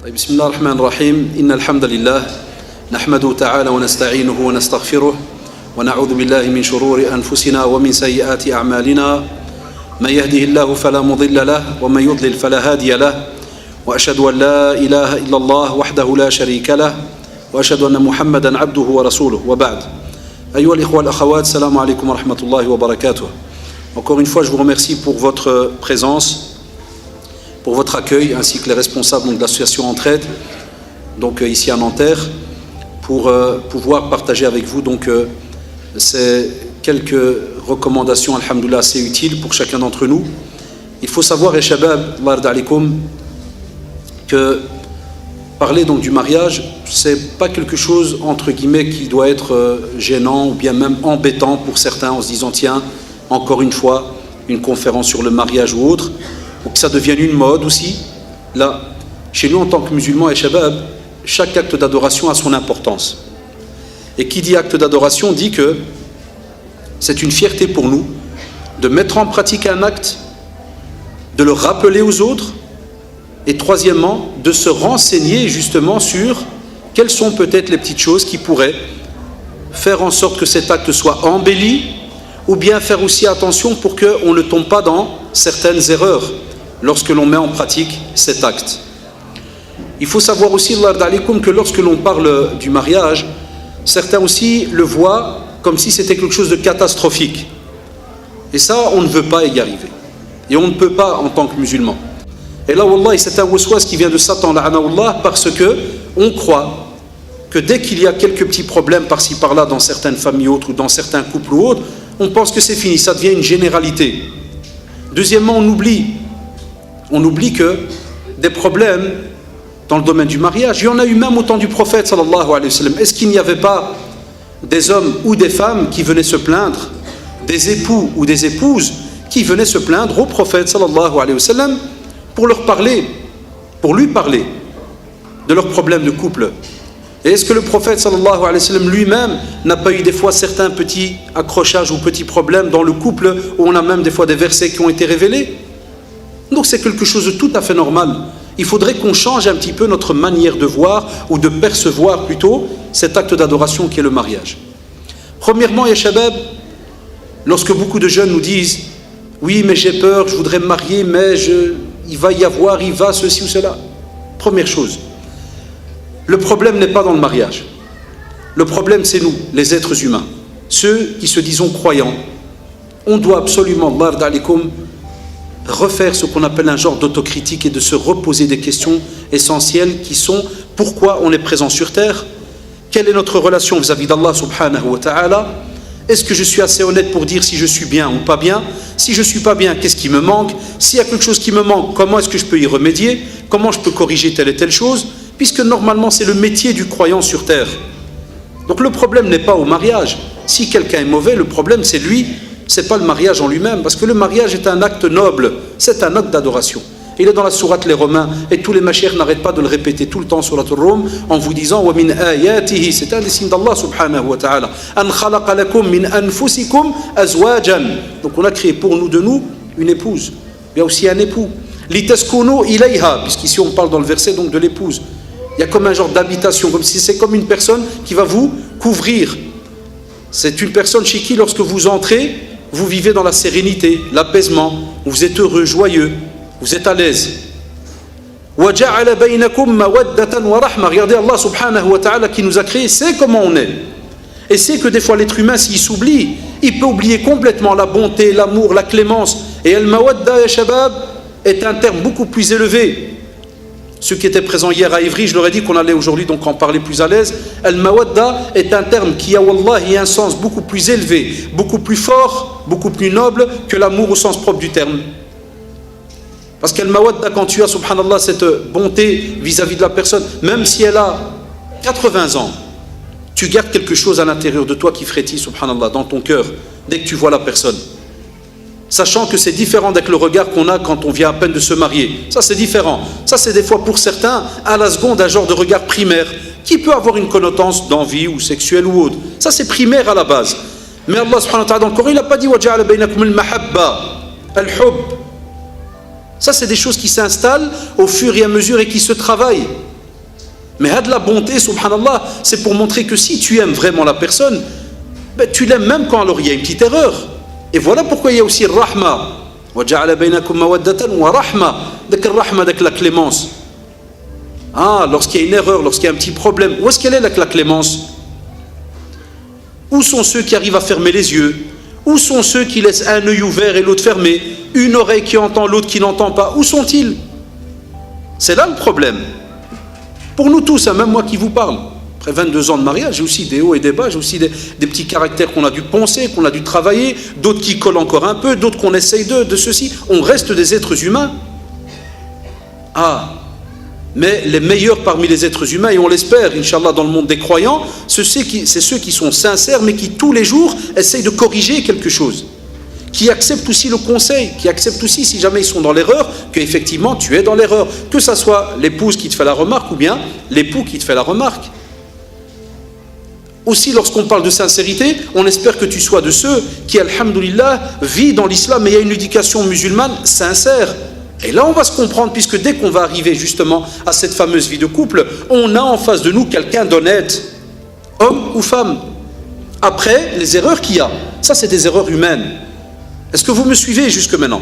بسم الله الرحمن الرحيم إن الحمد لله نحمده تعالى ونستعينه ونستغفره ونعوذ بالله من شرور أنفسنا ومن سيئات أعمالنا من يهده الله فلا مضل له ومن يضلل فلا هادي له وأشهد أن لا إله إلا الله وحده لا شريك له وأشهد أن محمدا عبده ورسوله وبعد أيها الإخوة والأخوات السلام عليكم ورحمة الله وبركاته. Encore une fois, je vous remercie pour votre présence, pour votre accueil, ainsi que les responsables de l'association Entraide, donc ici à Nanterre, pour pouvoir partager avec vous ces quelques recommandations, alhamdoulilah, assez utiles pour chacun d'entre nous. Il faut savoir, et shabab, Allah yarda alaykoum, que parler donc du mariage, c'est pas quelque chose entre guillemets qui doit être gênant ou bien même embêtant pour certains en se disant tiens, encore une fois, une conférence sur le mariage ou autre, ou que ça devienne une mode aussi. Là, chez nous en tant que musulmans et shabab, chaque acte d'adoration a son importance. Et qui dit acte d'adoration dit que c'est une fierté pour nous de mettre en pratique un acte, de le rappeler aux autres, et troisièmement, de se renseigner justement sur quelles sont peut-être les petites choses qui pourraient faire en sorte que cet acte soit embelli, ou bien faire aussi attention pour qu'on ne tombe pas dans certaines erreurs lorsque l'on met en pratique cet acte. Il faut savoir aussi, Allah yarda alaykoum, que lorsque l'on parle du mariage, certains aussi le voient comme si c'était quelque chose de catastrophique. Et ça, on ne veut pas y arriver. Et on ne peut pas en tant que musulman. Et là, wallah, c'est un waswas qui vient de Satan, la'anahullah, parce que on croit que dès qu'il y a quelques petits problèmes par-ci par-là dans certaines familles autres ou dans certains couples ou autres, on pense que c'est fini, ça devient une généralité. Deuxièmement, on oublie que des problèmes dans le domaine du mariage, il y en a eu même au temps du prophète sallallahu alayhi wa sallam. Est-ce qu'il n'y avait pas des hommes ou des femmes qui venaient se plaindre, des époux ou des épouses qui venaient se plaindre au prophète sallallahu alayhi wa sallam pour lui parler de leurs problèmes de couple? Et est-ce que le prophète sallallahu alayhi wa sallam lui-même n'a pas eu des fois certains petits accrochages ou petits problèmes dans le couple où on a même des fois des versets qui ont été révélés? Donc c'est quelque chose de tout à fait normal. Il faudrait qu'on change un petit peu notre manière de voir ou de percevoir plutôt cet acte d'adoration qui est le mariage. Premièrement, ya shabab, lorsque beaucoup de jeunes nous disent oui mais j'ai peur, je voudrais me marier mais il va ceci ou cela. Première chose, le problème n'est pas dans le mariage. Le problème, c'est nous, les êtres humains, ceux qui se disons croyants. On doit absolument, Allah yarda alaykoum, refaire ce qu'on appelle un genre d'autocritique et de se reposer des questions essentielles qui sont pourquoi on est présent sur terre, quelle est notre relation vis-à-vis d'Allah subhanahu wa ta'ala, est-ce que je suis assez honnête pour dire si je suis bien ou pas bien, si je ne suis pas bien, qu'est-ce qui me manque, s'il y a quelque chose qui me manque, comment est-ce que je peux y remédier, comment je peux corriger telle et telle chose, puisque normalement c'est le métier du croyant sur terre. Donc le problème n'est pas au mariage. Si quelqu'un est mauvais, le problème c'est lui, c'est pas le mariage en lui-même, parce que le mariage est un acte noble, c'est un acte d'adoration. Il est dans la sourate Les Romains, et tous les machères n'arrêtent pas de le répéter tout le temps sur la Rum, en vous disant wa min ayatihi, c'est un des signes d'Allah subhanahu wa ta'ala, an khalaqa lakum min anfusikum azwajan. Donc on a créé pour nous de nous une épouse, il y a aussi un époux. Litaskunu ilayha, puisqu'ici on parle dans le verset donc de l'épouse. Il y a comme un genre d'habitation, comme si c'est comme une personne qui va vous couvrir. C'est une personne chez qui, lorsque vous entrez, vous vivez dans la sérénité, l'apaisement, vous êtes heureux, joyeux, vous êtes à l'aise. وَجَعَلَ بَيْنَكُمْ مَوَدَّةً وَرَحْمَةً. Regardez Allah subhanahu wa ta'ala qui nous a créés, c'est comment on est. Et c'est que des fois l'être humain, s'il s'oublie, il peut oublier complètement la bonté, l'amour, la clémence. Et al-mawadda ya shabab est un terme beaucoup plus élevé. Ceux qui étaient présents hier à Ivry, je leur ai dit qu'on allait aujourd'hui donc en parler plus à l'aise. Al-mawadda est un terme qui a wallahi un sens beaucoup plus élevé, beaucoup plus fort, beaucoup plus noble que l'amour au sens propre du terme. Parce qu'al-mawadda, quand tu as, subhanallah, cette bonté vis-à-vis de la personne, même si elle a 80 ans, tu gardes quelque chose à l'intérieur de toi qui frétille, subhanallah, dans ton cœur, dès que tu vois la personne. Sachant que c'est différent avec le regard qu'on a quand on vient à peine de se marier. Ça c'est différent. Ça c'est des fois pour certains, à la seconde, un genre de regard primaire, qui peut avoir une connotation d'envie ou sexuelle ou autre. Ça c'est primaire à la base. Mais Allah subhanahu wa ta'ala encore, il n'a pas dit « وَجَعَلَ بَيْنَكُمُ الْمَحَبَّةِ الْحُبِّ ». Ça c'est des choses qui s'installent au fur et à mesure et qui se travaillent. Mais la bonté, subhanallah, c'est pour montrer que si tu aimes vraiment la personne, ben, tu l'aimes même quand alors il y a une petite erreur. Et voilà pourquoi il y a aussi rahma. وَجَعَلَ بَيْنَكُمْ مَوَدَّةً وَرَحْمَةً. Dès rahma, dès la clémence. Ah, lorsqu'il y a une erreur, lorsqu'il y a un petit problème, où est-ce qu'elle est la clémence? Où sont ceux qui arrivent à fermer les yeux? Où sont ceux qui laissent un œil ouvert et l'autre fermé? Une oreille qui entend, l'autre qui n'entend pas? Où sont-ils? C'est là le problème. Pour nous tous, hein, même moi qui vous parle, après 22 ans de mariage, j'ai aussi des hauts et des bas, j'ai aussi des petits caractères qu'on a dû penser, qu'on a dû travailler, d'autres qui collent encore un peu, d'autres qu'on essaye de ceci. On reste des êtres humains. Ah, mais les meilleurs parmi les êtres humains, et on l'espère, Inch'Allah, dans le monde des croyants, c'est ceux qui sont sincères, mais qui tous les jours essayent de corriger quelque chose, qui acceptent aussi le conseil, qui acceptent aussi, si jamais ils sont dans l'erreur, qu'effectivement tu es dans l'erreur, que ça soit l'épouse qui te fait la remarque ou bien l'époux qui te fait la remarque. Aussi, lorsqu'on parle de sincérité, on espère que tu sois de ceux qui, alhamdoulilah, vivent dans l'islam et il y a une éducation musulmane sincère. Et là, on va se comprendre, puisque dès qu'on va arriver justement à cette fameuse vie de couple, on a en face de nous quelqu'un d'honnête, homme ou femme. Après, les erreurs qu'il y a, ça c'est des erreurs humaines. Est-ce que vous me suivez jusque maintenant?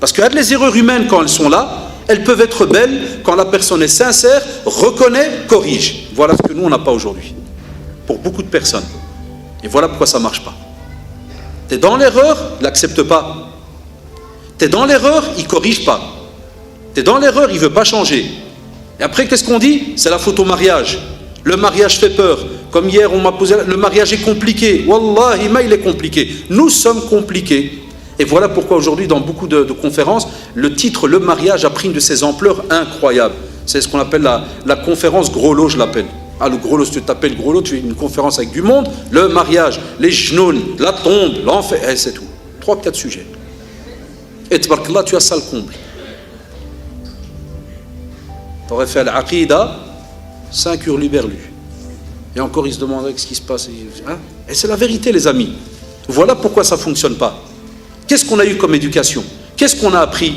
Parce que les erreurs humaines, quand elles sont là, elles peuvent être belles quand la personne est sincère, reconnaît, corrige. Voilà ce que nous, on n'a pas aujourd'hui. Pour beaucoup de personnes. Et voilà pourquoi ça ne marche pas. Tu es dans l'erreur, il n'accepte pas. Tu es dans l'erreur, il ne corrige pas. Tu es dans l'erreur, il ne veut pas changer. Et après, qu'est-ce qu'on dit? C'est la faute au mariage. Le mariage fait peur. Comme hier, on m'a posé, le mariage est compliqué. Wallahi, il est compliqué. Nous sommes compliqués. Et voilà pourquoi aujourd'hui, dans beaucoup de conférences, le titre « Le mariage » a pris une de ses ampleurs incroyables. C'est ce qu'on appelle la conférence gros lot, je l'appelle. Ah, le gros lot, si tu t'appelles gros lot, tu fais une conférence avec du monde, le mariage, les genoux, la tombe, l'enfer, c'est tout. 3-4 sujets. Et tabarakallah, tu as ça le comble. Tu aurais fait l'aqida, 5 hurluberlus. Et encore, ils se demandaient ce qui se passe. Hein? Et c'est la vérité, les amis. Voilà pourquoi ça ne fonctionne pas. Qu'est-ce qu'on a eu comme éducation? Qu'est-ce qu'on a appris?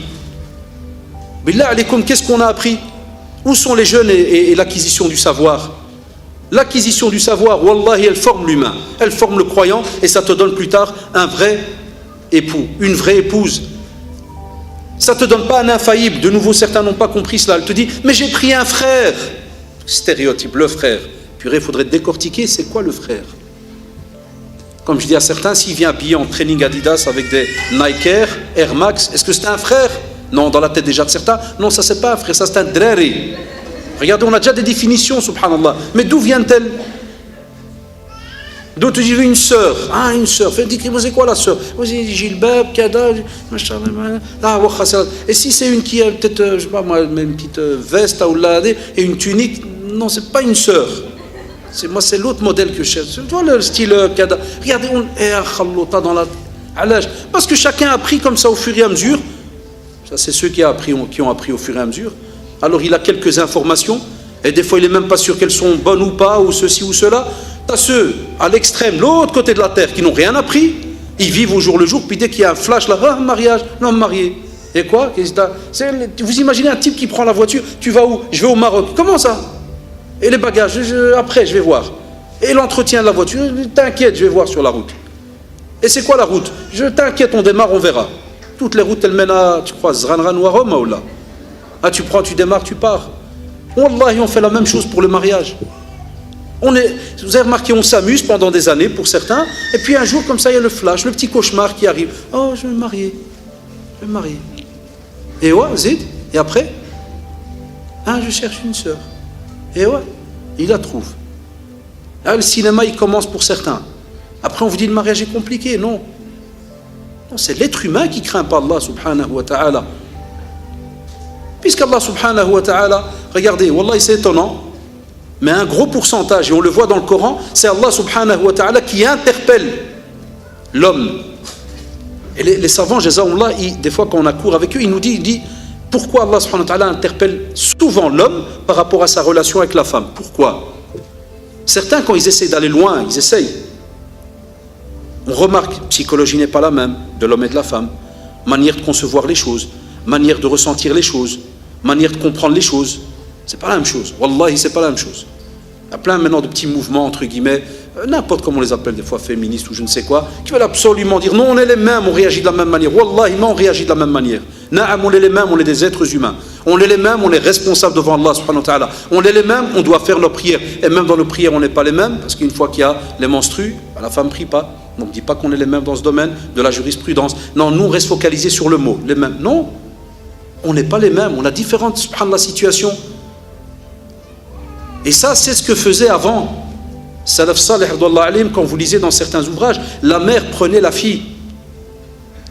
Billah alaykoum, qu'est-ce qu'on a appris? Où sont les jeunes et l'acquisition du savoir? L'acquisition du savoir, wallahi, elle forme l'humain, elle forme le croyant, et ça te donne plus tard un vrai époux, une vraie épouse. Ça ne te donne pas un infaillible. De nouveau, certains n'ont pas compris cela. Elle te dit, mais j'ai pris un frère. Stéréotype, le frère. Purée, il faudrait décortiquer, c'est quoi le frère? Comme je dis à certains, s'il vient habillé en training Adidas avec des Nike Air Max, est-ce que c'est un frère? Non, dans la tête déjà de certains, non, ça c'est pas un frère, ça c'est un drari. Regardez, on a déjà des définitions, subhanallah. Mais d'où vient-elle? D'autres disent une sœur. Ah, une sœur. C'est quoi la sœur? Vous dites Gilbab, Kada, et si c'est une qui a peut-être, je sais pas moi, une petite veste et une tunique, non, c'est pas une sœur. Moi, c'est l'autre modèle que je cherche. Tu vois le style Kada. Regardez, on est à Khallota dans la. Parce que chacun a appris comme ça au fur et à mesure. Ça, c'est ceux qui ont appris au fur et à mesure. Alors, il a quelques informations, et des fois, il n'est même pas sûr qu'elles sont bonnes ou pas, ou ceci ou cela. Tu as ceux à l'extrême, l'autre côté de la terre, qui n'ont rien appris. Ils vivent au jour le jour, puis dès qu'il y a un flash là, ah, mariage, non, marié. Et quoi? Vous imaginez un type qui prend la voiture, tu vas où? Je vais au Maroc. Comment ça? Et les bagages, après, je vais voir. Et l'entretien de la voiture, t'inquiète, je vais voir sur la route. Et c'est quoi la route? Je t'inquiète, on démarre, on verra. Toutes les routes, elles mènent à, tu crois, Zranran ou à Rome, ou là? Ah, tu prends, tu démarres, tu pars. Wallahi, on fait la même chose pour le mariage. Vous avez remarqué, on s'amuse pendant des années pour certains, et puis un jour, comme ça, il y a le flash, le petit cauchemar qui arrive. Oh, je vais me marier. Je vais me marier. Et ouais, Zid. Et après? Ah, je cherche une sœur. Et ouais, il la trouve. Là, le cinéma, il commence pour certains. Après, on vous dit le mariage est compliqué. Non. Non, c'est l'être humain qui craint pas Allah subhanahu wa ta'ala. Puisqu'Allah subhanahu wa ta'ala, regardez, wallah, c'est étonnant, mais un gros pourcentage, et on le voit dans le Coran, c'est Allah subhanahu wa ta'ala qui interpelle l'homme. Et les savants, jazaoullah, des fois quand on a cours avec eux, il dit pourquoi Allah subhanahu wa ta'ala interpelle souvent l'homme par rapport à sa relation avec la femme. Pourquoi? Certains, quand ils essayent d'aller loin, ils essayent. On remarque, psychologie n'est pas la même de l'homme et de la femme, manière de concevoir les choses, manière de ressentir les choses, manière de comprendre les choses. C'est pas la même chose. Wallahi, c'est pas la même chose. Il y a plein maintenant de petits mouvements, entre guillemets, n'importe comment on les appelle, des fois féministes ou je ne sais quoi, qui veulent absolument dire non, on est les mêmes, on réagit de la même manière. Wallahi, non, on réagit de la même manière. Naam, on est les mêmes, on est des êtres humains. On est les mêmes, on est responsables devant Allah subhanahu wa ta'ala. On est les mêmes, on doit faire nos prières. Et même dans nos prières, on n'est pas les mêmes, parce qu'une fois qu'il y a les menstrues, la femme ne prie pas. Donc ne dit pas qu'on est les mêmes dans ce domaine de la jurisprudence. Non, nous on reste focalisés sur le mot, les mêmes. Non, on n'est pas les mêmes, on a différentes subhanallah situations. Et ça, c'est ce que faisait avant Salaf Salih, quand vous lisez dans certains ouvrages, la mère prenait la fille.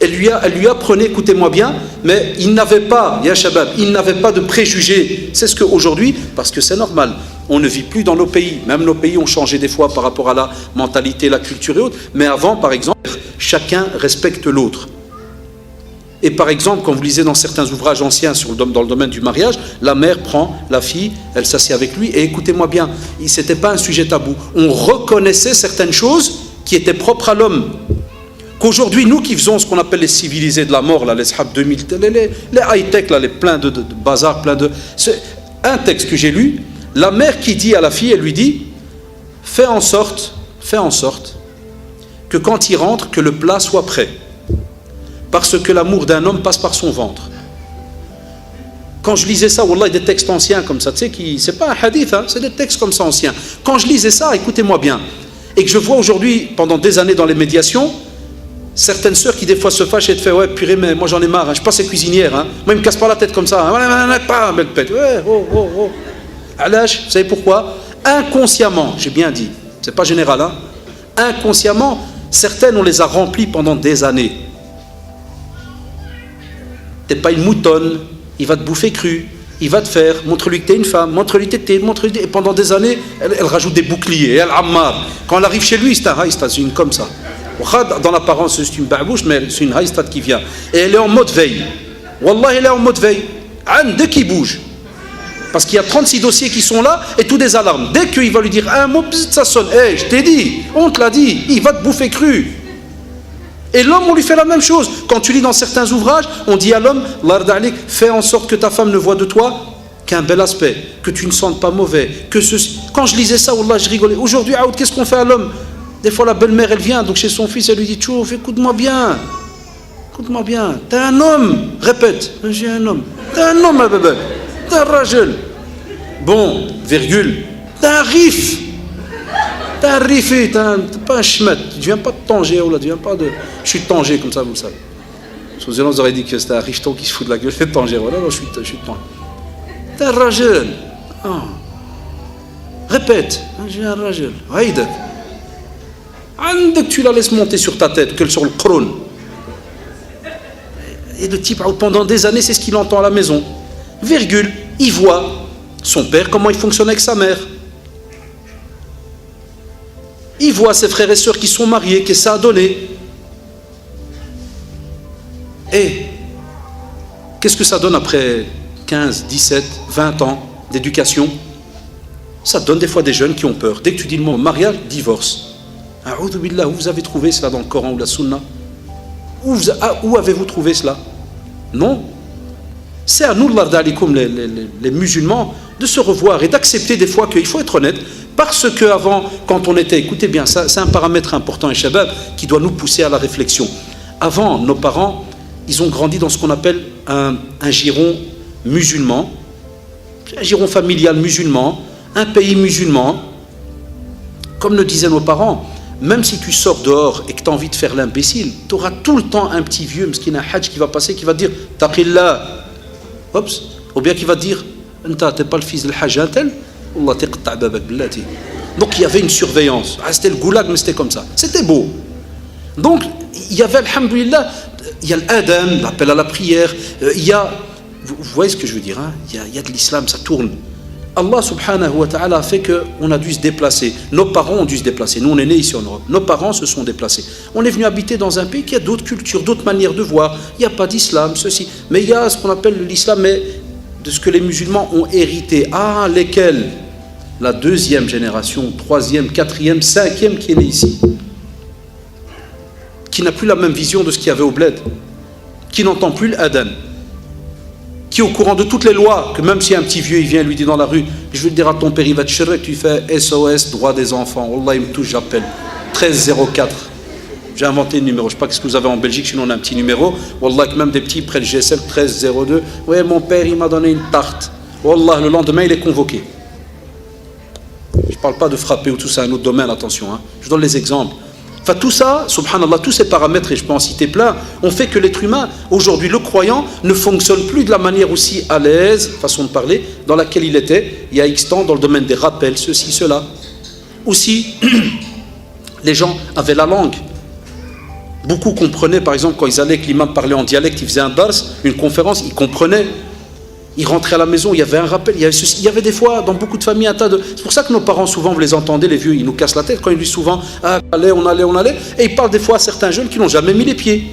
Elle lui apprenait, écoutez-moi bien, mais il n'avait pas, ya shabab, il n'avait pas de préjugés. C'est ce qu'aujourd'hui, parce que c'est normal, on ne vit plus dans nos pays. Même nos pays ont changé des fois par rapport à la mentalité, la culture et autres. Mais avant, par exemple, chacun respecte l'autre. Et par exemple, quand vous lisez dans certains ouvrages anciens dans le domaine du mariage, la mère prend la fille, elle s'assied avec lui, et écoutez-moi bien, ce n'était pas un sujet tabou. On reconnaissait certaines choses qui étaient propres à l'homme. Qu'aujourd'hui, nous qui faisons ce qu'on appelle les civilisés de la mort, là, les SHAB 2000, les high-tech, là, les plein de bazar, plein de... Un texte que j'ai lu, la mère qui dit à la fille, elle lui dit, fais en sorte que quand il rentre, que le plat soit prêt. Parce que l'amour d'un homme passe par son ventre. Quand je lisais ça, wallah, des textes anciens comme ça, tu sais, c'est pas un hadith, hein, c'est des textes comme ça anciens. Quand je lisais ça, écoutez-moi bien, et que je vois aujourd'hui, pendant des années dans les médiations, certaines sœurs qui des fois se fâchent et te font ouais, purée, mais moi j'en ai marre, hein, je suis pas ces cuisinières, hein, moi ils me cassent pas la tête comme ça, hein, ouais, oh. Alash, vous savez pourquoi? Inconsciemment, j'ai bien dit, c'est pas général, hein, inconsciemment, certaines on les a remplies pendant des années. T'es pas une moutonne, il va te bouffer cru, il va te faire, montre-lui que t'es une femme, montre-lui que t'es, montre-lui, et pendant des années, elle rajoute des boucliers, elle ammar. Quand elle arrive chez lui, c'est un haïstat, c'est une comme ça. Dans l'apparence, c'est une barbouche, mais c'est une haïstat qui vient. Et elle est en mode veille. Wallah, elle est en mode veille. Dès qu'il bouge. Parce qu'il y a 36 dossiers qui sont là et tous des alarmes. Dès qu'il va lui dire un mot, ça sonne. Hey, je t'ai dit, on te l'a dit, il va te bouffer cru. Et l'homme, on lui fait la même chose. Quand tu lis dans certains ouvrages, on dit à l'homme, fais en sorte que ta femme ne voit de toi qu'un bel aspect, que tu ne sentes pas mauvais, que ceci. Quand je lisais ça, wallah, je rigolais. Aujourd'hui, qu'est-ce qu'on fait à l'homme? Des fois, la belle-mère, elle vient donc chez son fils, elle lui dit, Tchouf, écoute-moi bien. Écoute-moi bien. T'es un homme. Répète. J'ai un homme. T'es un homme, ma bébé. T'es un rajel. Bon, virgule. T'es un rif. T'es un rifé, t'es pas un schmet. Tu viens pas de Tanger, tu viens pas de... Je suis de Tanger, comme ça, vous le savez. Parce que vous auriez dit que c'était un richeton qui se fout de la gueule de Tanger. Voilà, non, je suis de Tanger. T'es un rajel. Oh. Répète. J'ai un rajel. Haïda. Dès que tu la laisses monter sur ta tête, que sur le crâne. Et le type, pendant des années, c'est ce qu'il entend à la maison. Virgule, il voit son père, comment il fonctionne avec sa mère. Il voit ses frères et sœurs qui sont mariés, que ça a donné. Et qu'est-ce que ça donne après 15, 17, 20 ans d'éducation? Ça donne des fois des jeunes qui ont peur. Dès que tu dis le mot mariage, divorce. A'oudhu billah, où vous avez trouvé cela dans le Coran ou la Sunna? Où avez-vous trouvé cela? Non. C'est à nous, les musulmans, de se revoir et d'accepter des fois qu'il faut être honnête. Parce qu'avant, quand on était, écoutez bien, ça, c'est un paramètre important, et shabab, qui doit nous pousser à la réflexion. Avant, nos parents, ils ont grandi dans ce qu'on appelle un giron musulman, un giron familial musulman, un pays musulman. Comme le disaient nos parents, même si tu sors dehors et que tu as envie de faire l'imbécile, tu auras tout le temps un petit vieux, mskin, un hajj qui va passer, qui va te dire « Taqillah ». Oups. Ou bien qui va te dire « Nta, t'es pas le fils de l'hajj un tel ?» Allah taqta' babak billati. Donc il y avait une surveillance. C'était le goulag, mais c'était comme ça. C'était beau. Donc il y avait, alhamdoulilah, il y a l'adhan, l'appel à la prière, il y a, vous voyez ce que je veux dire, hein, il y a de l'islam, ça tourne. Allah subhanahu wa ta'ala a fait qu'on a dû se déplacer. Nos parents ont dû se déplacer. Nous, on est nés ici en Europe. Nos parents se sont déplacés. On est venu habiter dans un pays qui a d'autres cultures, d'autres manières de voir. Il n'y a pas d'islam, ceci. Mais il y a ce qu'on appelle l'islam, mais de ce que les musulmans ont hérité. Ah, lesquels? La deuxième génération, troisième, quatrième, cinquième qui est née ici. Qui n'a plus la même vision de ce qu'il y avait au bled. Qui n'entend plus l'adhan. qui est au courant de toutes les lois, que même si un petit vieux il vient et lui dit dans la rue, je vais le dire à ton père, il va te chercher, tu fais SOS, droit des enfants, Wallah il me touche, j'appelle 1304. J'ai inventé le numéro, je ne sais pas ce que vous avez en Belgique, sinon on a un petit numéro, Wallah que même des petits prennent le GSM 1302, ouais mon père il m'a donné une tarte, Wallah le lendemain il est convoqué. Je ne parle pas de frapper ou tout ça, un autre domaine, attention, hein. Je donne les exemples. Enfin tout ça, subhanallah, tous ces paramètres, et je peux en citer plein, ont fait que l'être humain, aujourd'hui le croyant, ne fonctionne plus de la manière aussi à l'aise, façon de parler, dans laquelle il était il y a X temps dans le domaine des rappels, ceci, cela. Aussi, les gens avaient la langue. Beaucoup comprenaient, par exemple, quand ils allaient, que l'imam parlait en dialecte, il faisait un dars, une conférence, ils comprenaient. Ils rentraient à la maison, il y avait un rappel, il y avait des fois dans beaucoup de familles un tas de... C'est pour ça que nos parents souvent, vous les entendez, les vieux, ils nous cassent la tête quand ils disent souvent « Ah, on allait », et ils parlent des fois à certains jeunes qui n'ont jamais mis les pieds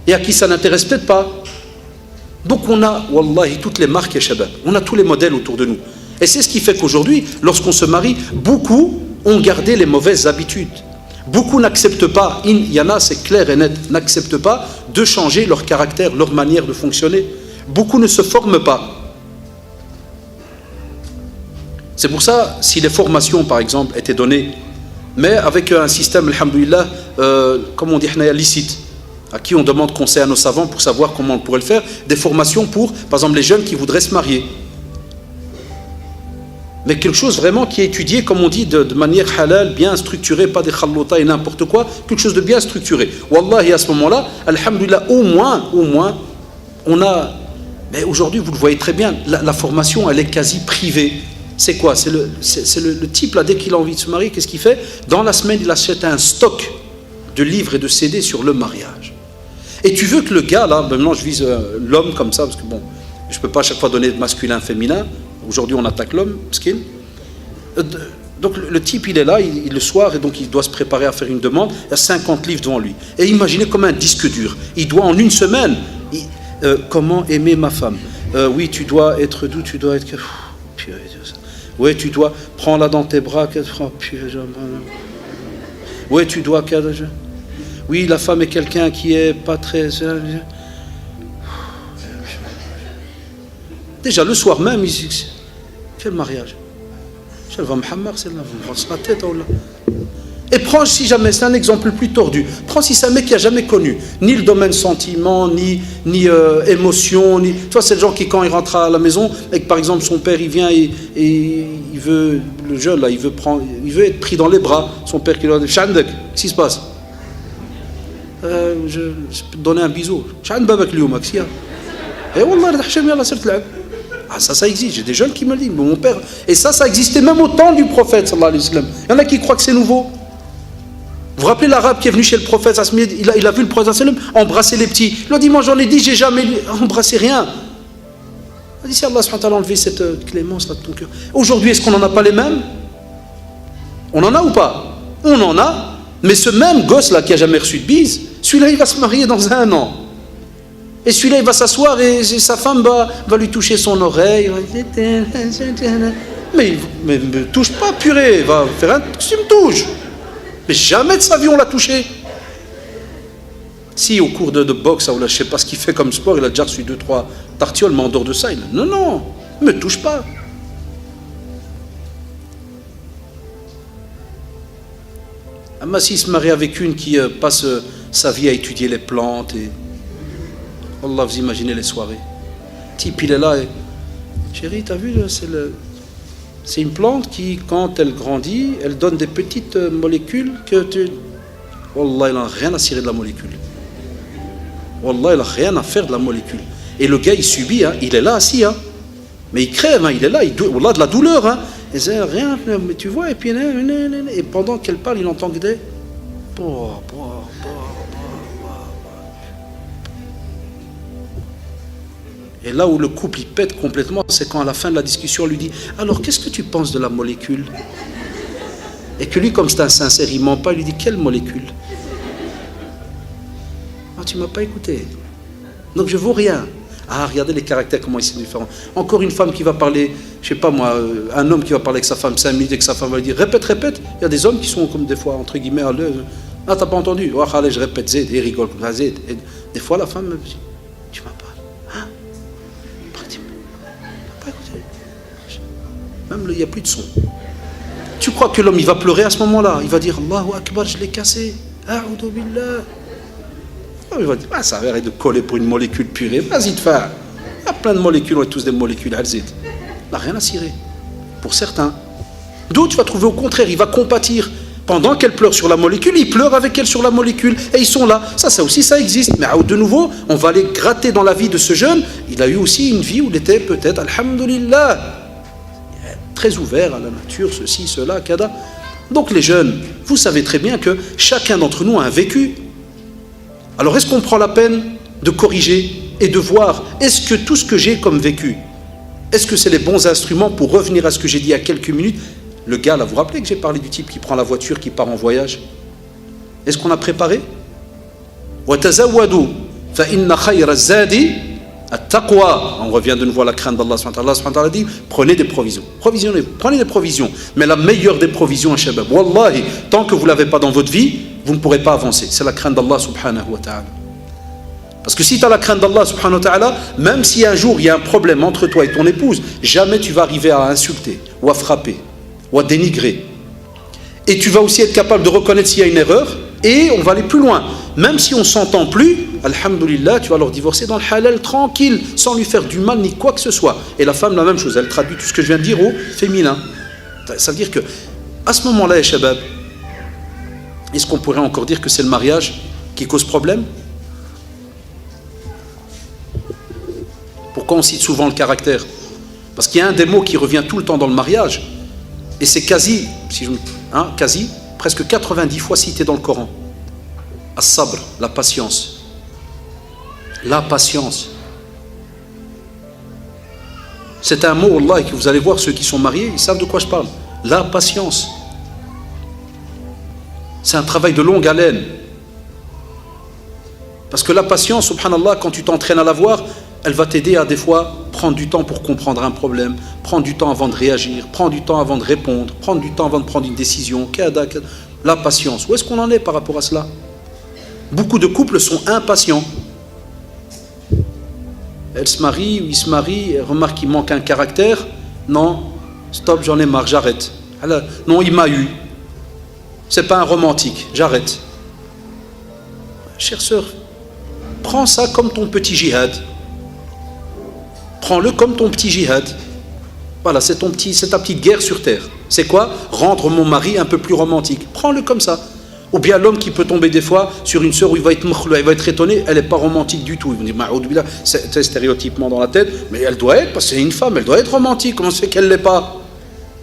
et à qui ça n'intéresse peut-être pas. Donc on a, wallahi, toutes les marques et shabab, on a tous les modèles autour de nous. Et c'est ce qui fait qu'aujourd'hui, lorsqu'on se marie, beaucoup ont gardé les mauvaises habitudes. Beaucoup n'acceptent pas, il y en a, c'est clair et net, n'acceptent pas de changer leur caractère, leur manière de fonctionner. Beaucoup ne se forment pas. C'est pour ça, si les formations, par exemple, étaient données, mais avec un système, alhamdoulilah, comme on dit, licite, à qui on demande conseil à nos savants pour savoir comment on pourrait le faire, des formations pour, par exemple, les jeunes qui voudraient se marier. Mais quelque chose vraiment qui est étudié, comme on dit, de manière halal, bien structurée, pas des khallota et n'importe quoi, quelque chose de bien structuré. Wallahi, à ce moment-là, alhamdoulilah, au moins, on a... Mais aujourd'hui, vous le voyez très bien, la formation, elle est quasi privée. C'est quoi? C'est le type, là, dès qu'il a envie de se marier, qu'est-ce qu'il fait? Dans la semaine, il achète un stock de livres et de CD sur le mariage. Et tu veux que le gars, là, maintenant je vise l'homme comme ça, parce que bon, je ne peux pas à chaque fois donner de masculin, féminin. Aujourd'hui, on attaque l'homme, skin. Donc le type, il est là, le soir, et donc il doit se préparer à faire une demande. Il y a 50 livres devant lui. Et imaginez comme un disque dur. Il doit en une semaine... comment aimer ma femme? Oui, tu dois être doux, tu dois être... Oui, tu dois... Prends-la dans tes bras. Oui, tu dois... Oui, la femme est quelqu'un qui est pas très... Déjà, le soir même, il dit... Quel mariage? Elle va me hammer, celle-là, vous me brosse la tête, oh là. Et prends, si jamais, c'est un exemple plus tordu, prends si c'est un mec qui n'a jamais connu ni le domaine sentiment, ni émotion, ni... Tu vois, c'est le genre qui, quand il rentre à la maison, et que par exemple son père, il vient et il veut, le jeune là, il veut être pris dans les bras, son père qui lui dit, Chandek, qu'est-ce qui se passe? Je peux te donner un bisou. Chandek babak liou, Maxia. Et wallah, ça existe, j'ai des jeunes qui me le disent, mon père, et ça existait même au temps du prophète, sallallahu alayhi wa sallam. Il y en a qui croient que c'est nouveau. Vous vous rappelez l'arabe qui est venu chez le prophète, il a vu le prophète embrasser les petits. Il a dit, moi j'en ai dit, j'ai jamais embrassé rien. Il a dit, si Allah subhanahu wa ta'ala a enlevé cette clémence là de ton cœur. Aujourd'hui, est-ce qu'on n'en a pas les mêmes? On en a ou pas? On en a, mais ce même gosse là qui a jamais reçu de bise, celui-là il va se marier dans 1 an. Et celui-là il va s'asseoir et sa femme va lui toucher son oreille. Mais me touche pas, purée, il va faire un... Tu me touches. Mais jamais de sa vie on l'a touché. Si au cours de boxe, ou là, je ne sais pas ce qu'il fait comme sport, il a déjà reçu 2-3 tartioles, mais en dehors de ça, non, ne me touche pas. Ah, s'il se marie avec une qui passe sa vie à étudier les plantes, et Allah, vous imaginez les soirées. Le type, il est là, et chérie, t'as vu, c'est une plante qui, quand elle grandit, elle donne des petites molécules que tu... Wallah, il n'a rien à cirer de la molécule. Wallah, il n'a rien à faire de la molécule. Et le gars, il subit, hein, il est là assis, hein, mais il crève, hein, il est là, Wallah, de la douleur. Hein, et c'est rien, mais tu vois, et puis... Et pendant qu'elle parle, il entend que des... Et là où le couple il pète complètement, c'est quand à la fin de la discussion on lui dit « Alors qu'est-ce que tu penses de la molécule ?» Et que lui, comme c'est un sincère, il ne ment pas, il lui dit « Quelle molécule ?»« Ah, tu ne m'as pas écouté. Donc je ne vaux rien. » Ah, regardez les caractères, comment ils sont différents. Encore une femme qui va parler, je ne sais pas moi, un homme qui va parler avec sa femme 5 minutes et que sa femme va lui dire « Répète, répète. » Il y a des hommes qui sont comme des fois, entre guillemets, à l'heure. « Ah, t'as pas entendu. Oh, allez, je répète, Zed. » Et il rigole comme ça, Zed. Et des fois, la femme me dit « Tu m'as pas. Hein? Même il n'y a plus de son. Tu crois que l'homme il va pleurer à ce moment-là? Il va dire Allahu Akbar, je l'ai cassé. A'udhu billah. Il va dire ça arrête de coller pour une molécule purée. Vas-y te faire. Il y a plein de molécules, on est tous des molécules alzid. Il n'a rien à cirer. Pour certains. D'autres, tu vas trouver au contraire, il va compatir. Pendant qu'elle pleure sur la molécule, il pleure avec elle sur la molécule. Et ils sont là. Ça aussi, ça existe. Mais de nouveau, on va aller gratter dans la vie de ce jeune. Il a eu aussi une vie où il était peut-être, alhamdulillah, très ouvert à la nature, ceci, cela, kada. Donc les jeunes, vous savez très bien que chacun d'entre nous a un vécu. Alors est-ce qu'on prend la peine de corriger et de voir, est-ce que tout ce que j'ai comme vécu, est-ce que c'est les bons instruments pour revenir à ce que j'ai dit il y a quelques minutes? Le gars, là, vous vous rappelez que j'ai parlé du type qui prend la voiture, qui part en voyage? Est-ce qu'on a préparé? وَتَزَوَّدُوا فَإِنَّ خَيْرَ الزَّادِ التَّقْوَى. On revient de nouveau à la crainte d'Allah. Allah subhanahu wa ta'ala dit, prenez des provisions. Prenez des provisions. Mais la meilleure des provisions, shabab, wallahi, tant que vous ne l'avez pas dans votre vie, vous ne pourrez pas avancer. C'est la crainte d'Allah subhanahu wa ta'ala. Parce que si tu as la crainte d'Allah subhanahu wa ta'ala, même si un jour il y a un problème entre toi et ton épouse, jamais tu vas arriver à insulter ou à frapper ou à dénigrer. Et tu vas aussi être capable de reconnaître s'il y a une erreur, et on va aller plus loin. Même si on ne s'entend plus, alhamdulillah, tu vas leur divorcer dans le halal, tranquille, sans lui faire du mal ni quoi que ce soit. Et la femme, la même chose, elle traduit tout ce que je viens de dire au féminin. Ça veut dire que, à ce moment-là, les shabab, est-ce qu'on pourrait encore dire que c'est le mariage qui cause problème? Pourquoi on cite souvent le caractère? Parce qu'il y a un des mots qui revient tout le temps dans le mariage, et c'est quasi, presque 90 fois cité dans le Coran. As-sabr, la patience. La patience. C'est un mot, Allah, et que vous allez voir, ceux qui sont mariés, ils savent de quoi je parle. La patience. C'est un travail de longue haleine. Parce que la patience, subhanallah, quand tu t'entraînes à l'avoir, elle va t'aider à des fois prendre du temps pour comprendre un problème, prendre du temps avant de réagir, prendre du temps avant de répondre, prendre du temps avant de prendre une décision. La patience. Où est-ce qu'on en est par rapport à cela? Beaucoup de couples sont impatients. Elle se marie ou il se marie, elle remarque qu'il manque un caractère. Non, stop, j'en ai marre, j'arrête. Non, il m'a eu. C'est pas un romantique, j'arrête. Chère sœur, prends ça comme ton petit jihad. Prends-le comme ton petit jihad. Voilà, c'est ta petite guerre sur terre. C'est quoi? Rendre mon mari un peu plus romantique. Prends-le comme ça. Ou bien l'homme qui peut tomber des fois sur une sœur où il va être étonné, elle n'est pas romantique du tout. Il va dire, c'est stéréotypement dans la tête, mais elle doit être, parce que c'est une femme, elle doit être romantique. Comment ça fait qu'elle ne l'est pas?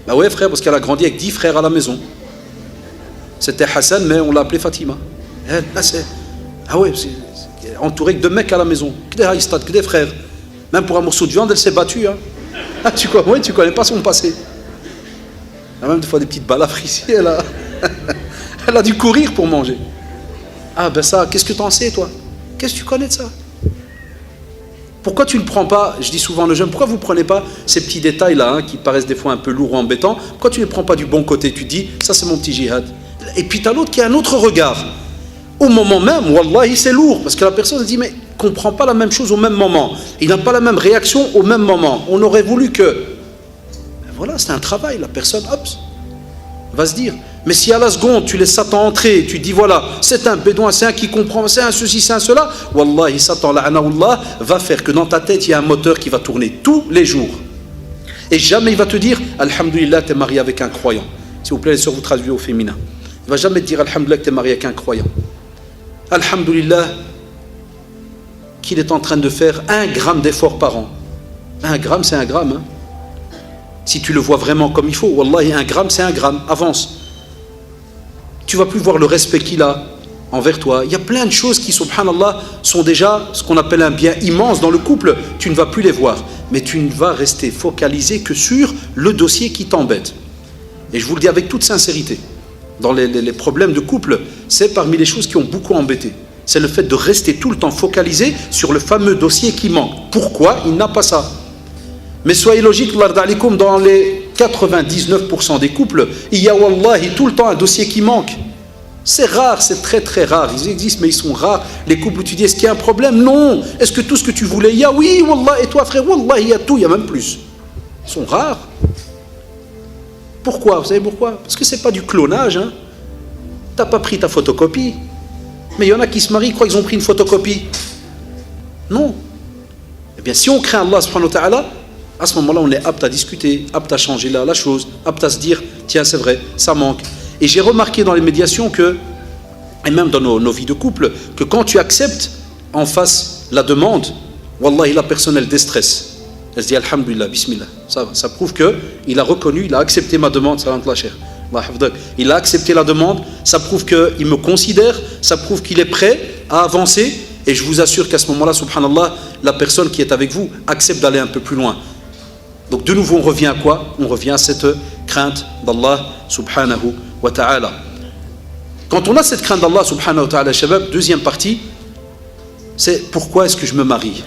Bah ouais frère, parce qu'elle a grandi avec 10 frères à la maison. C'était Hassan, mais on l'a appelé Fatima. C'est entouré que de mecs à la maison. Que des frères. Même pour un morceau de viande, elle s'est battue. Hein. Tu connais pas son passé. Il y a même des fois des petites balafres ici. Elle a dû courir pour manger. Ah ben ça, qu'est-ce que tu en sais toi? Qu'est-ce que tu connais de ça? Pourquoi tu ne prends pas, je dis souvent aux jeunes, pourquoi vous ne prenez pas ces petits détails-là, qui paraissent des fois un peu lourds ou embêtants? Pourquoi tu ne les prends pas du bon côté? Tu te dis, ça c'est mon petit jihad. Et puis tu as l'autre qui a un autre regard. Au moment même, wallahi c'est lourd, parce que la personne se dit, mais ne comprend pas la même chose au même moment. Il n'a pas la même réaction au même moment. On aurait voulu que... Ben voilà, c'est un travail, la personne, hop, va se dire. Mais si à la seconde, tu laisses Satan entrer, tu dis, voilà, c'est un bédouin, c'est un qui comprend, c'est un ceci, c'est un cela, wallahi, Satan, la'anahullah, va faire que dans ta tête, il y a un moteur qui va tourner tous les jours. Et jamais il va te dire, alhamdulillah, tu es marié avec un croyant. S'il vous plaît, les sœurs, vous traduisez au féminin. Il ne va jamais te dire, alhamdulillah, que tu es marié avec un croyant. Alhamdulillah, qu'il est en train de faire 1 gramme d'effort par an. 1 gramme, c'est 1 gramme. Hein. Si tu le vois vraiment comme il faut, wallahi, 1 gramme, c'est 1 gramme. Avance. Tu ne vas plus voir le respect qu'il a envers toi. Il y a plein de choses qui, subhanallah, sont déjà ce qu'on appelle un bien immense dans le couple. Tu ne vas plus les voir. Mais tu ne vas rester focalisé que sur le dossier qui t'embête. Et je vous le dis avec toute sincérité. Dans les problèmes de couple, c'est parmi les choses qui ont beaucoup embêté. C'est le fait de rester tout le temps focalisé sur le fameux dossier qui manque. Pourquoi il n'a pas ça? Mais soyez logique, dans les 99% des couples, il y a wallahi tout le temps un dossier qui manque. C'est rare, c'est très très rare. Ils existent, mais ils sont rares. Les couples où tu dis, est-ce qu'il y a un problème? Non. Est-ce que tout ce que tu voulais, il y a? Oui, wallah. Et toi frère, wallah, il y a tout, il y a même plus. Ils sont rares. Pourquoi? Vous savez pourquoi? Parce que c'est pas du clonage. Hein. T'as pas pris ta photocopie. Mais il y en a qui se marient, ils croient qu'ils ont pris une photocopie. Non. Eh bien, si on craint Allah subhanahu wa ta'ala, à ce moment-là, on est apte à discuter, apte à changer la chose, apte à se dire, tiens, c'est vrai, ça manque. Et j'ai remarqué dans les médiations que, et même dans nos vies de couple, que quand tu acceptes en face la demande, wallahi, la personne, elle déstresse. Elle se dit, alhamdulillah, bismillah. Ça prouve qu'il a reconnu, il a accepté ma demande, il a accepté la demande, ça prouve qu'il me considère, ça prouve qu'il est prêt à avancer. Et je vous assure qu'à ce moment-là, subhanallah, la personne qui est avec vous accepte d'aller un peu plus loin. Donc de nouveau, on revient à quoi? On revient à cette crainte d'Allah subhanahu wa ta'ala. Quand on a cette crainte d'Allah subhanahu wa ta'ala, shabab, deuxième partie, c'est pourquoi est-ce que je me marie?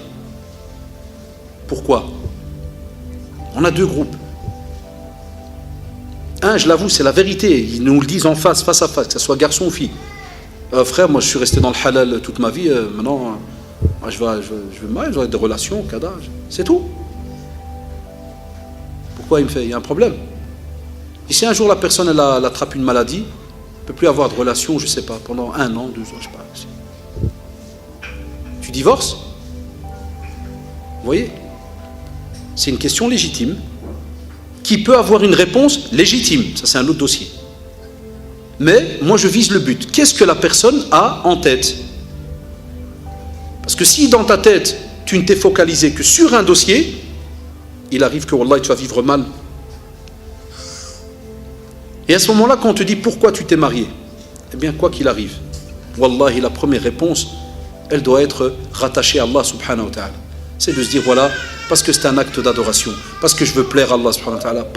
Pourquoi? On a deux groupes. Un, je l'avoue, c'est la vérité. Ils nous le disent en face à face, que ce soit garçon ou fille. Frère, moi je suis resté dans le halal toute ma vie, maintenant je vais me marier, j'aurai des relations, kada, c'est tout. Pourquoi il y a un problème? Et si un jour la personne elle attrape une maladie, elle ne peut plus avoir de relation, je ne sais pas, pendant 1 an, 2 ans, je ne sais pas. Tu divorces? Vous voyez? C'est une question légitime qui peut avoir une réponse légitime, ça c'est un autre dossier. Mais moi je vise le but. Qu'est-ce que la personne a en tête? Parce que si dans ta tête tu ne t'es focalisé que sur un dossier, il arrive que wallah tu vas vivre mal. Et à ce moment-là, quand on te dit pourquoi tu t'es marié, eh bien quoi qu'il arrive, wallahi la première réponse, elle doit être rattachée à Allah subhanahu wa ta'ala. C'est de se dire voilà, parce que c'est un acte d'adoration, parce que je veux plaire à Allah subhanahu wa ta'ala,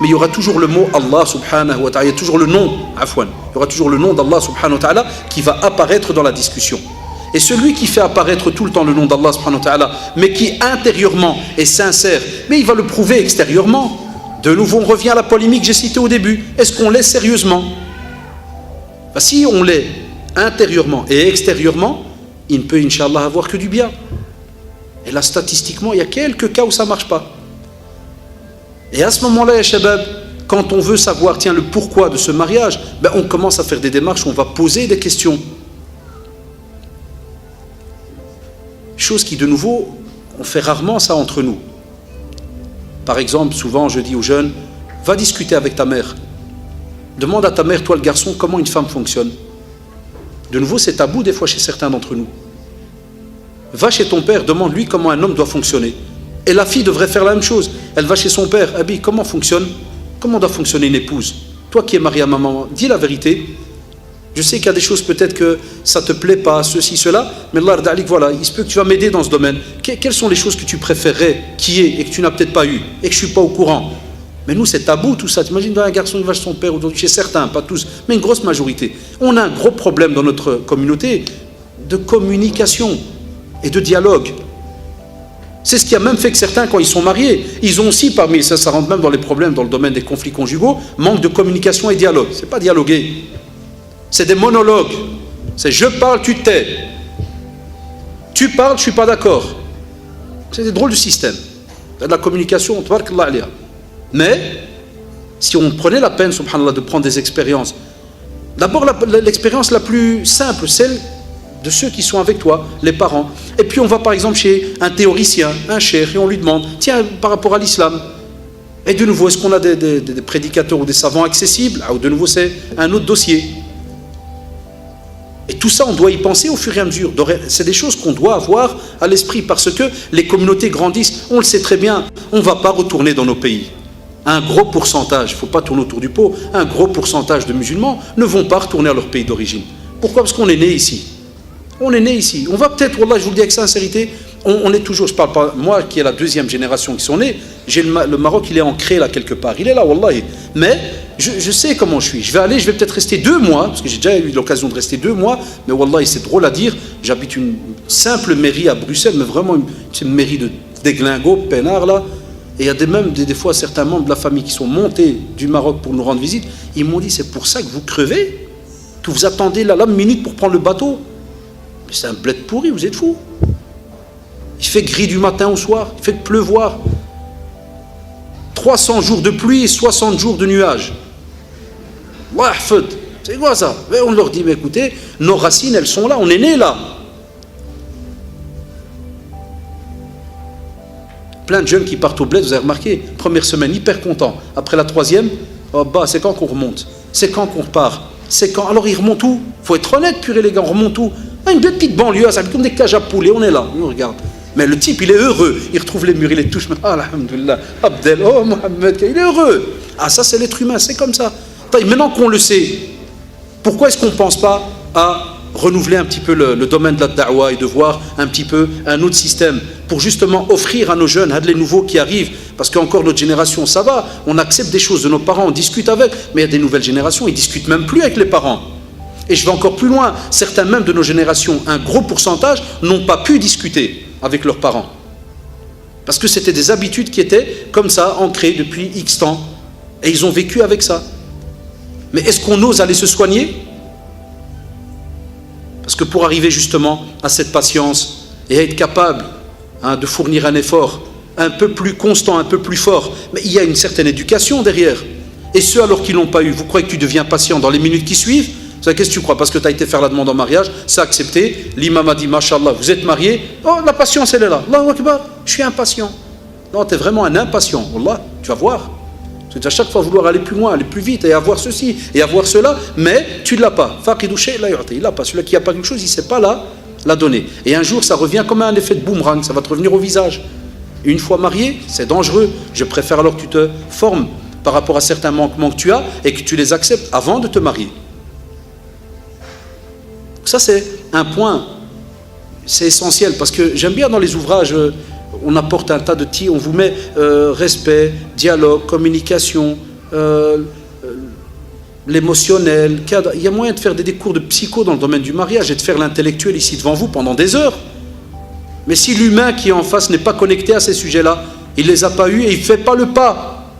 mais il y aura toujours le mot Allah subhanahu wa ta'ala, il y a toujours le nom, afwan, il y aura toujours le nom d'Allah subhanahu wa ta'ala qui va apparaître dans la discussion. Et celui qui fait apparaître tout le temps le nom d'Allah subhanahu wa ta'ala, mais qui intérieurement est sincère, mais il va le prouver extérieurement. De nouveau, on revient à la polémique que j'ai citée au début. Est-ce qu'on l'est sérieusement? Si on l'est intérieurement et extérieurement, il ne peut, inch'Allah, avoir que du bien. Et là, statistiquement, il y a quelques cas où ça ne marche pas. Et à ce moment-là, ya shabab, quand on veut savoir, tiens, le pourquoi de ce mariage, on commence à faire des démarches où on va poser des questions. Chose qui, de nouveau, on fait rarement ça entre nous. Par exemple, souvent, je dis aux jeunes, va discuter avec ta mère. Demande à ta mère, toi le garçon, comment une femme fonctionne. De nouveau, c'est tabou des fois chez certains d'entre nous. Va chez ton père, demande-lui comment un homme doit fonctionner. Et la fille devrait faire la même chose. Elle va chez son père, Abi, comment doit fonctionner une épouse? Toi qui es marié à ma maman, dis la vérité. Je sais qu'il y a des choses peut-être que ça ne te plaît pas, ceci, cela, mais Allah Ardalik, voilà, il se peut que tu vas m'aider dans ce domaine. Quelles sont les choses que tu préférerais qu'il y ait et que tu n'as peut-être pas eu et que je ne suis pas au courant? Mais nous, c'est tabou tout ça. Tu imagines un garçon, il va chez son père aujourd'hui, chez certains, pas tous, mais une grosse majorité. On a un gros problème dans notre communauté de communication et de dialogue. C'est ce qui a même fait que certains, quand ils sont mariés, ils ont aussi, parmi ça rentre même dans les problèmes dans le domaine des conflits conjugaux, manque de communication et dialogue. C'est pas dialoguer. C'est des monologues. C'est je parle, tu te tais. Tu parles, je ne suis pas d'accord. C'est des drôles de système. De la communication, tabarakallah alayha. Mais, si on prenait la peine, subhanallah, de prendre des expériences, d'abord l'expérience la plus simple, celle de ceux qui sont avec toi, les parents. Et puis on va par exemple chez un théoricien, un cheikh, et on lui demande, tiens, par rapport à l'islam, et de nouveau, est-ce qu'on a des prédicateurs ou des savants accessibles? De nouveau, c'est un autre dossier. Et tout ça, on doit y penser au fur et à mesure. C'est des choses qu'on doit avoir à l'esprit parce que les communautés grandissent. On le sait très bien, on ne va pas retourner dans nos pays. Un gros pourcentage, il ne faut pas tourner autour du pot, un gros pourcentage de musulmans ne vont pas retourner à leur pays d'origine. Pourquoi? Parce qu'on est né ici. On est né ici. On va peut-être, wallah, je vous le dis avec sincérité, on est toujours, je parle pas, moi qui est la deuxième génération qui sont nés, le Maroc, il est ancré là quelque part. Il est là, wallah. Mais je sais comment je suis. Je vais peut-être rester 2 mois, parce que j'ai déjà eu l'occasion de rester 2 mois, mais wallah, c'est drôle à dire, j'habite une simple mairie à Bruxelles, mais vraiment une mairie de déglingo, peinard là, et il y a même des fois certains membres de la famille qui sont montés du Maroc pour nous rendre visite, ils m'ont dit, c'est pour ça que vous crevez, que vous attendez la minute pour prendre le bateau. Mais c'est un bled pourri, vous êtes fous. Il fait gris du matin au soir, il fait pleuvoir. 300 jours de pluie et 60 jours de nuages. Allah yahfad. C'est quoi ça? Et on leur dit, mais écoutez, nos racines, elles sont là, on est nés là. Plein de jeunes qui partent au bled, vous avez remarqué, première semaine, hyper contents. Après la troisième, oh bah, c'est quand qu'on remonte? C'est quand qu'on repart? C'est quand? Alors ils remontent où? Faut être honnête, purée les gars, on remonte où? Ah, une petite banlieue, ça fait comme des cages à poulet, on est là, on regarde. Mais le type, il est heureux, il retrouve les murs, il les touche, ah, alhamdoulilah, Abdel, oh Mohamed, il est heureux. Ah, ça c'est l'être humain, c'est comme ça. Maintenant qu'on le sait, pourquoi est-ce qu'on ne pense pas à renouveler un petit peu le domaine de la da'wa et de voir un petit peu un autre système pour justement offrir à nos jeunes, à les nouveaux qui arrivent, parce qu'encore notre génération, ça va, on accepte des choses de nos parents, on discute avec, mais il y a des nouvelles générations, ils ne discutent même plus avec les parents. Et je vais encore plus loin, certains même de nos générations, un gros pourcentage, n'ont pas pu discuter avec leurs parents. Parce que c'était des habitudes qui étaient comme ça, ancrées depuis X temps, et ils ont vécu avec ça. Mais est-ce qu'on ose aller se soigner? Parce que pour arriver justement à cette patience et à être capable de fournir un effort un peu plus constant, un peu plus fort, mais il y a une certaine éducation derrière. Et ceux alors qui ne l'ont pas eu, vous croyez que tu deviens patient dans les minutes qui suivent? Qu'est-ce que tu crois? Parce que tu as été faire la demande en mariage, c'est accepté, l'imam a dit, Masha'Allah, vous êtes marié, oh la patience elle est là, Allahu Akbar, je suis impatient. Non, tu es vraiment un impatient, Wallah, tu vas voir. C'est à chaque fois vouloir aller plus loin, aller plus vite, et avoir ceci, et avoir cela, mais tu ne l'as pas. Il l'a pas. Celui qui n'a pas quelque chose, il ne sait pas la donner. Et un jour, ça revient comme un effet de boomerang, ça va te revenir au visage. Une fois marié, c'est dangereux. Je préfère alors que tu te formes par rapport à certains manquements que tu as et que tu les acceptes avant de te marier. Ça, c'est un point, c'est essentiel, parce que j'aime bien dans les ouvrages, on apporte un tas de tirs, on vous met respect, dialogue, communication, l'émotionnel. Il y a moyen de faire des cours de psycho dans le domaine du mariage et de faire l'intellectuel ici devant vous pendant des heures. Mais si l'humain qui est en face n'est pas connecté à ces sujets-là, il ne les a pas eus et il ne fait pas le pas,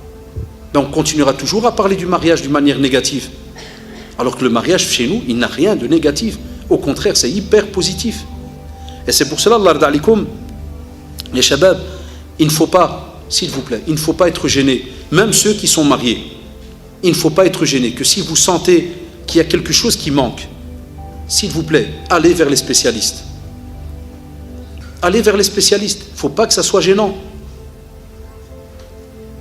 ben on continuera toujours à parler du mariage d'une manière négative. Alors que le mariage chez nous, il n'a rien de négatif. Au contraire, c'est hyper positif. Et c'est pour cela, Allah d'alikum, les shabab, il ne faut pas, s'il vous plaît, il ne faut pas être gêné. Même ceux qui sont mariés, il ne faut pas être gêné. Que si vous sentez qu'il y a quelque chose qui manque, s'il vous plaît, allez vers les spécialistes. Allez vers les spécialistes. Il ne faut pas que ça soit gênant.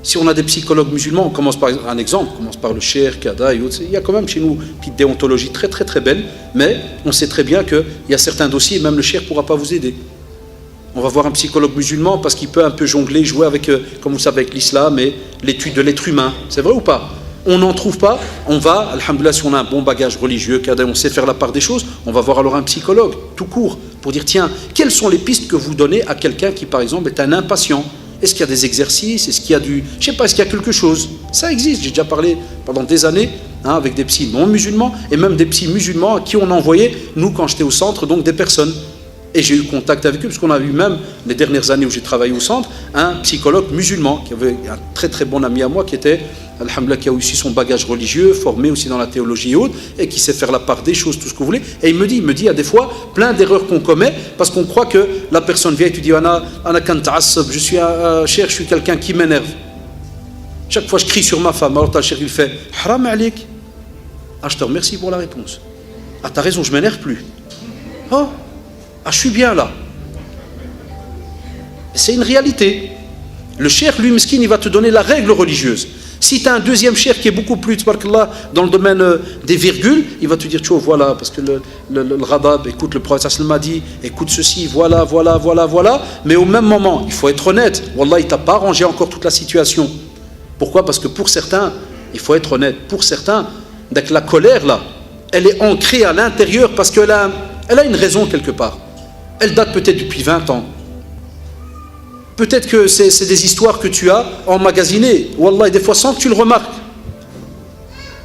Si on a des psychologues musulmans, on commence par un exemple, on commence par le Cheikh, Kada et autres. Il y a quand même chez nous une petite déontologie très très très belle, mais on sait très bien qu'il y a certains dossiers, même le Cheikh ne pourra pas vous aider. On va voir un psychologue musulman parce qu'il peut un peu jongler, jouer avec, comme vous savez, avec l'islam et l'étude de l'être humain. C'est vrai ou pas? On n'en trouve pas, on va, alhamdoulilah, si on a un bon bagage religieux, Kada, on sait faire la part des choses, on va voir alors un psychologue, tout court, pour dire, tiens, quelles sont les pistes que vous donnez à quelqu'un qui, par exemple, est un impatient? Est-ce qu'il y a des exercices? Est-ce qu'il y a du... Je ne sais pas, est-ce qu'il y a quelque chose? Ça existe, j'ai déjà parlé pendant des années avec des psys non musulmans et même des psys musulmans à qui on envoyait, nous quand j'étais au centre, donc des personnes. Et j'ai eu contact avec eux, parce qu'on a eu même, les dernières années où j'ai travaillé au centre, un psychologue musulman, qui avait un très très bon ami à moi, qui était, alhamdoulilah, qui a aussi son bagage religieux, formé aussi dans la théologie et autres, et qui sait faire la part des choses, tout ce que vous voulez. Et il me dit, il y a des fois plein d'erreurs qu'on commet, parce qu'on croit que la personne vient et tu dis, je suis un cher, je suis quelqu'un qui m'énerve. Chaque fois je crie sur ma femme, alors t'as le cher, il fait, haram alik. Ah, je te remercie pour la réponse. Ah, t'as raison, je m'énerve plus. Oh, ah, je suis bien là. C'est une réalité. Le cheikh, lui, miskin, il va te donner la règle religieuse. Si tu as un deuxième cheikh qui est beaucoup plus, dans le domaine des virgules, il va te dire, tu vois, voilà, parce que le rabab, écoute, le prophète m'a dit, écoute ceci, voilà. Mais au même moment, il faut être honnête. Wallah, il ne t'a pas arrangé encore toute la situation. Pourquoi? Parce que pour certains, il faut être honnête, pour certains, la colère, là, elle est ancrée à l'intérieur parce qu'elle a une raison quelque part. Elle date peut-être depuis 20 ans. Peut-être que c'est des histoires que tu as emmagasinées, wallah, et des fois sans que tu le remarques.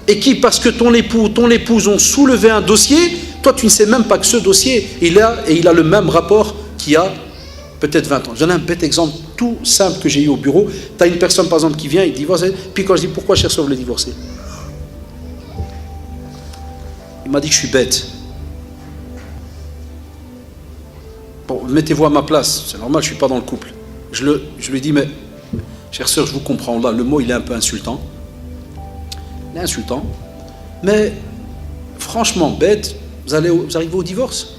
Et qui, parce que ton époux, ton épouse ont soulevé un dossier, toi tu ne sais même pas que ce dossier, il a le même rapport qu'il y a peut-être 20 ans. J'en ai un bête exemple tout simple que j'ai eu au bureau. Tu as une personne par exemple qui vient, il divorce, puis quand je dis pourquoi cher sauve le divorcer, il m'a dit que je suis bête. Bon, mettez-vous à ma place, c'est normal, je ne suis pas dans le couple. Je lui dis, mais Chère sœur, je vous comprends, là, le mot il est un peu insultant. Il est insultant. Mais franchement, bête, vous arrivez au divorce.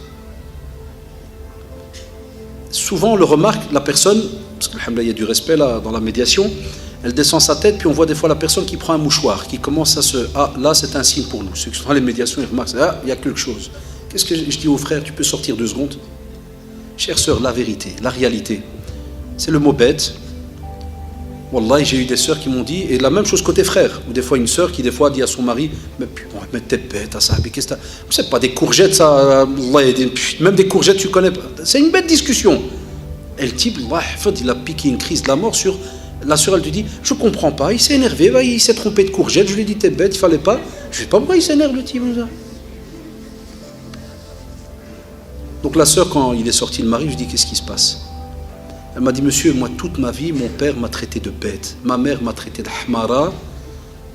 Souvent on le remarque, la personne, parce qu'il y a du respect là, dans la médiation, elle descend sa tête, puis on voit des fois la personne qui prend un mouchoir, qui commence à se... Ah, là c'est un signe pour nous. Ceux qui sont dans les médiations, ils remarquent, ah, il y a quelque chose. Qu'est-ce que je dis au frère, tu peux sortir 2 secondes? Chère sœur, la vérité, la réalité, c'est le mot bête. Wallah, j'ai eu des sœurs qui m'ont dit, et la même chose côté frère, ou des fois une sœur qui des fois dit à son mari, mais t'es bête, ça, qu'est-ce que c'est pas des courgettes, ça, même des courgettes tu connais pas. C'est une bête discussion. Et le type, il a piqué une crise de la mort sur... La sœur, elle lui dit, je comprends pas, il s'est énervé, il s'est trompé de courgette, je lui ai dit, t'es bête, il fallait pas. Je sais pas pourquoi il s'énerve le type. Donc la sœur, quand il est sorti le mari, je lui ai dit, qu'est-ce qui se passe? Elle m'a dit, monsieur, moi toute ma vie, mon père m'a traité de bête, ma mère m'a traité de hamara,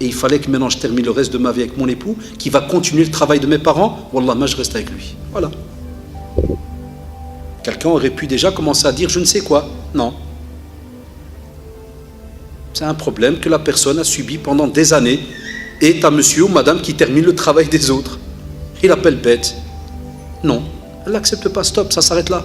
et il fallait que maintenant je termine le reste de ma vie avec mon époux, qui va continuer le travail de mes parents. Wallah, moi je reste avec lui. Voilà. Quelqu'un aurait pu déjà commencer à dire, je ne sais quoi. Non. C'est un problème que la personne a subi pendant des années, et t'as monsieur ou madame qui termine le travail des autres. Il appelle bête. Non, elle n'accepte pas, stop, ça s'arrête là.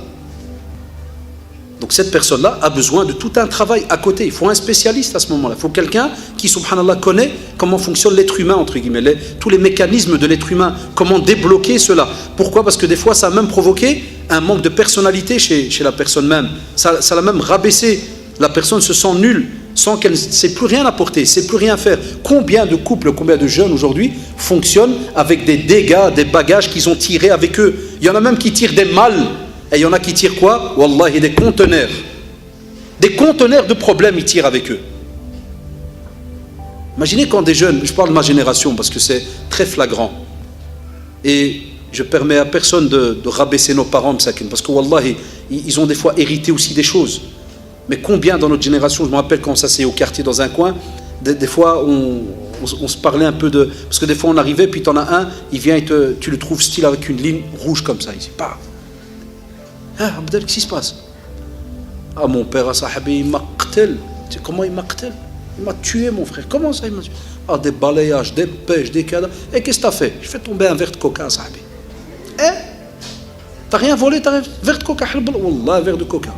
Donc cette personne-là a besoin de tout un travail à côté. Il faut un spécialiste à ce moment-là. Il faut quelqu'un qui, subhanallah, connaît comment fonctionne l'être humain, entre guillemets, tous les mécanismes de l'être humain, comment débloquer cela. Pourquoi? Parce que des fois, ça a même provoqué un manque de personnalité chez la personne même. Ça l'a même rabaissé. La personne se sent nulle, sans qu'elle ne sait plus rien apporter, ne sait plus rien faire. Combien de couples, combien de jeunes aujourd'hui fonctionnent avec des dégâts, des bagages qu'ils ont tirés avec eux? Il y en a même qui tirent des malles. Et il y en a qui tirent quoi? Wallahi, des conteneurs. Des conteneurs de problèmes, ils tirent avec eux. Imaginez quand des jeunes, je parle de ma génération parce que c'est très flagrant. Et je permets à personne de rabaisser nos parents, parce que Wallahi, ils ont des fois hérité aussi des choses. Mais combien dans notre génération, je me rappelle quand ça s'est au quartier dans un coin, des fois on se parlait un peu de... Parce que des fois on arrivait, puis tu en as un, il vient et tu le trouves style avec une ligne rouge comme ça. Il dit, pas. Ah, Abdel, qu'est-ce qui se passe? Ah, mon père, sahabi, il m'a qtel. Tu sais comment il m'a qtel? Il m'a tué, mon frère. Comment ça, il m'a tué? Ah, des balayages, des pêches, des cadavres. Et qu'est-ce que t'as fait? Je fais tomber un verre de coca, sahabi. T'as rien volé, t'as un verre de coca. Wallah, un verre de coca.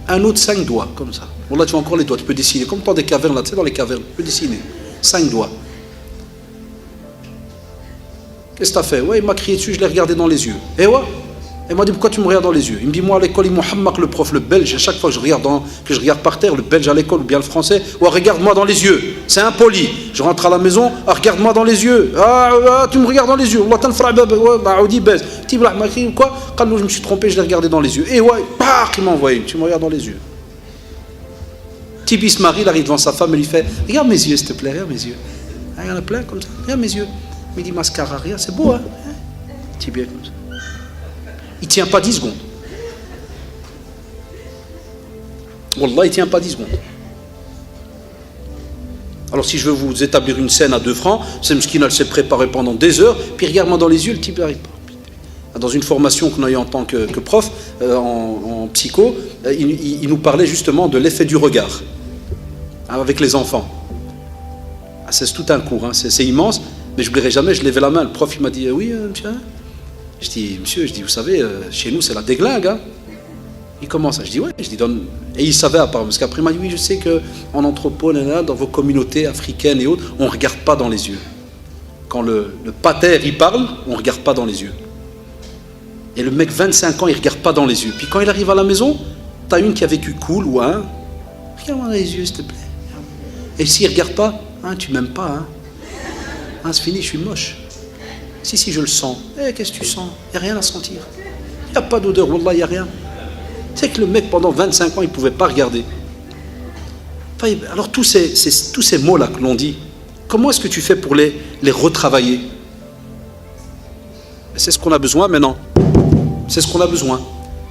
Un autre 5 doigts, comme ça. Wallah, tu as encore les doigts, tu peux dessiner. Comme dans des cavernes, là, tu sais, dans les cavernes, tu peux dessiner. 5 doigts. Qu'est-ce que tu as fait? Ouais, il m'a crié dessus, je l'ai regardé dans les yeux. Et ouais. Il m'a dit, pourquoi tu me regardes dans les yeux? Il me dit, moi à l'école, il m'a hammak, le prof, le belge, à chaque fois que je regarde par terre, le belge à l'école ou bien le français, ouais, regarde-moi dans les yeux. C'est impoli. Je rentre à la maison, ah, regarde-moi dans les yeux. Ah, tu me regardes dans les yeux. Allah t'en baise. M'a crié quoi? Quand je me suis trompé, je l'ai regardé dans les yeux. Et ouais, il m'a envoyé, tu me regardes dans les yeux. Tibi se marie, il arrive devant sa femme et lui fait, regarde mes yeux, s'il te plaît, regarde mes yeux. Il y en a plein comme ça, regarde mes yeux. Il dit mascara, regarde, c'est beau, hein? Tibi comme ça. Il ne tient pas 10 secondes. Wallah, il ne tient pas 10 secondes. Alors si je veux vous établir une scène à 2 francs, c'est Mskina, elle s'est préparée pendant des heures, puis regarde-moi dans les yeux, le type n'arrive pas. Dans une formation qu'on a eue en tant que prof, en psycho, il nous parlait justement de l'effet du regard, hein, avec les enfants. Ah, c'est tout un cours, hein, c'est immense, mais je n'oublierai jamais, je levais la main, le prof il m'a dit, oui monsieur. Je dis, monsieur, vous savez, chez nous c'est la déglingue. Hein. Il commence, je dis, ouais, je dis, donne. Et il savait à part, parce qu'après il m'a dit, oui, je sais qu'en anthropo, dans vos communautés africaines et autres, on ne regarde pas dans les yeux. Quand le pater il parle, on ne regarde pas dans les yeux. Et le mec, 25 ans, il ne regarde pas dans les yeux. Puis quand il arrive à la maison, tu as une qui a vécu cool ou un, regarde-moi dans les yeux, s'il te plaît. Et s'il ne regarde pas, hein, tu m'aimes pas, hein. Hein, c'est fini, je suis moche. Si, je le sens. Qu'est-ce que tu sens? Il n'y a rien à sentir. Il n'y a pas d'odeur, wallah, il n'y a rien. C'est que le mec, pendant 25 ans, il ne pouvait pas regarder. Enfin, alors, tous ces mots-là que l'on dit, comment est-ce que tu fais pour les retravailler? C'est ce qu'on a besoin maintenant. C'est ce qu'on a besoin.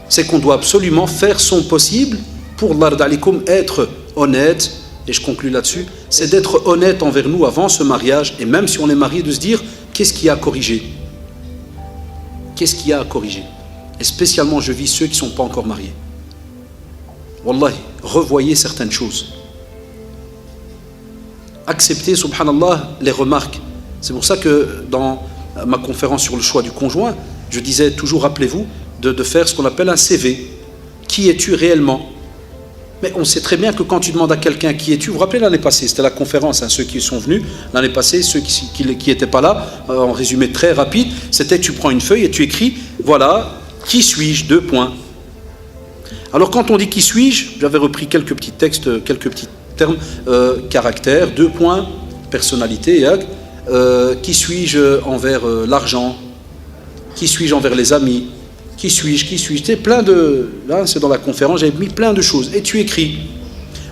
C'est qu'on doit absolument faire son possible pour, l'ard alikum, être honnête. Et je conclue là-dessus. C'est d'être honnête envers nous avant ce mariage. Et même si on est marié, de se dire, qu'est-ce qu'il y a à corriger? Qu'est-ce qu'il y a à corriger? Et spécialement, je vis ceux qui ne sont pas encore mariés. Wallahi, revoyez certaines choses. Acceptez, subhanallah, les remarques. C'est pour ça que dans ma conférence sur le choix du conjoint, je disais toujours, rappelez-vous, de faire ce qu'on appelle un CV. Qui es-tu réellement? Mais on sait très bien que quand tu demandes à quelqu'un qui es-tu, vous vous rappelez l'année passée, c'était la conférence, ceux qui sont venus, l'année passée, ceux qui n'étaient pas là, en résumé très rapide, c'était tu prends une feuille et tu écris, voilà, qui suis-je, 2 points. Alors quand on dit qui suis-je, j'avais repris quelques petits textes, quelques petits termes, caractère, 2 points, personnalité, qui suis-je envers l'argent, qui suis-je envers les amis, qui suis-je, c'est plein de... Là, c'est dans la conférence, j'avais mis plein de choses. Et tu écris.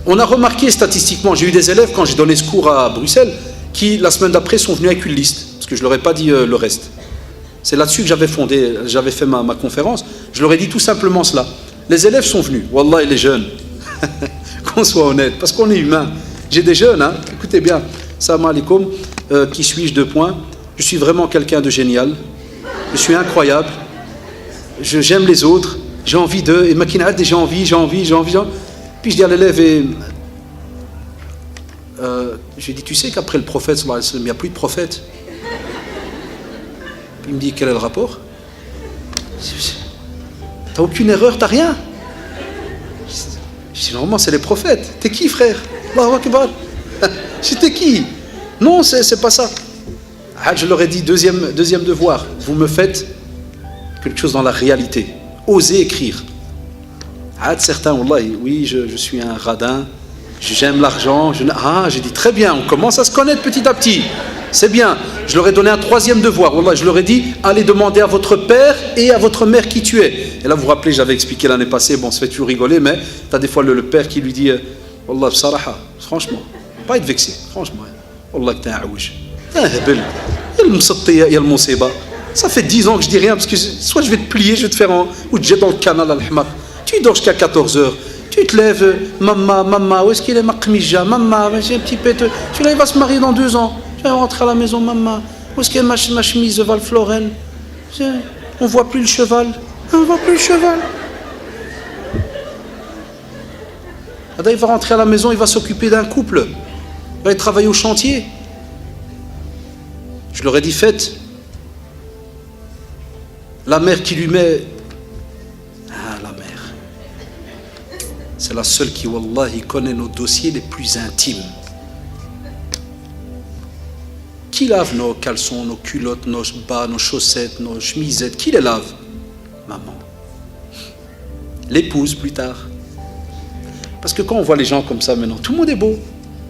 On a remarqué statistiquement, j'ai eu des élèves, quand j'ai donné ce cours à Bruxelles, qui, la semaine d'après, sont venus avec une liste. Parce que je ne leur ai pas dit le reste. C'est là-dessus que j'avais fait ma conférence. Je leur ai dit tout simplement cela. Les élèves sont venus. Wallah, et les jeunes. Qu'on soit honnête, parce qu'on est humain. J'ai des jeunes, hein. Écoutez bien. Salam alaikum. Qui suis-je, 2 points. Je suis vraiment quelqu'un de génial. Je suis incroyable. J'aime les autres, j'ai envie d'eux, et maquinade, j'ai envie. Puis je dis à l'élève, je lui dis, tu sais qu'après le prophète, il n'y a plus de prophète. Puis il me dit, quel est le rapport? T'as aucune erreur, t'as rien. Je dis, normalement, c'est les prophètes. T'es qui, frère? Allahu Akbar. J'étais qui? Non, c'est pas ça. Je leur ai dit, deuxième devoir, vous me faites quelque chose dans la réalité. Osez écrire. Certains, wallahi, oui, je suis un radin, j'aime l'argent. J'ai dit très bien, on commence à se connaître petit à petit. C'est bien. Je leur ai donné un 3e devoir. Wallahi, je leur ai dit, allez demander à votre père et à votre mère qui tu es. Et là, vous vous rappelez, j'avais expliqué l'année passée, bon, ça fait toujours rigoler, mais tu as des fois le père qui lui dit, Wallah, bsaraha, franchement, pas être vexé, franchement. Wallah, que t'es un aouj. T'es un hebel. Il me saute, il y a le monseba. Ça fait 10 ans que je dis rien, parce que soit je vais te plier, je vais te faire ou te jeter dans le canal al-Hmaq. Tu dors jusqu'à 14h, tu te lèves, maman, où est-ce qu'il est ma kmija, maman, j'ai un petit peu, tu là, il va se marier dans 2 ans, tu vas rentrer à la maison, maman, où est-ce qu'il est ma chemise Val Floren, on voit plus le cheval, Il va rentrer à la maison, il va s'occuper d'un couple, il va aller travailler au chantier. Je leur ai dit, faites. La mère qui lui met... la mère. C'est la seule qui, wallahi, connaît nos dossiers les plus intimes. Qui lave nos caleçons, nos culottes, nos bas, nos chaussettes, nos chemisettes? Qui les lave? Maman. L'épouse, plus tard. Parce que quand on voit les gens comme ça maintenant, tout le monde est beau.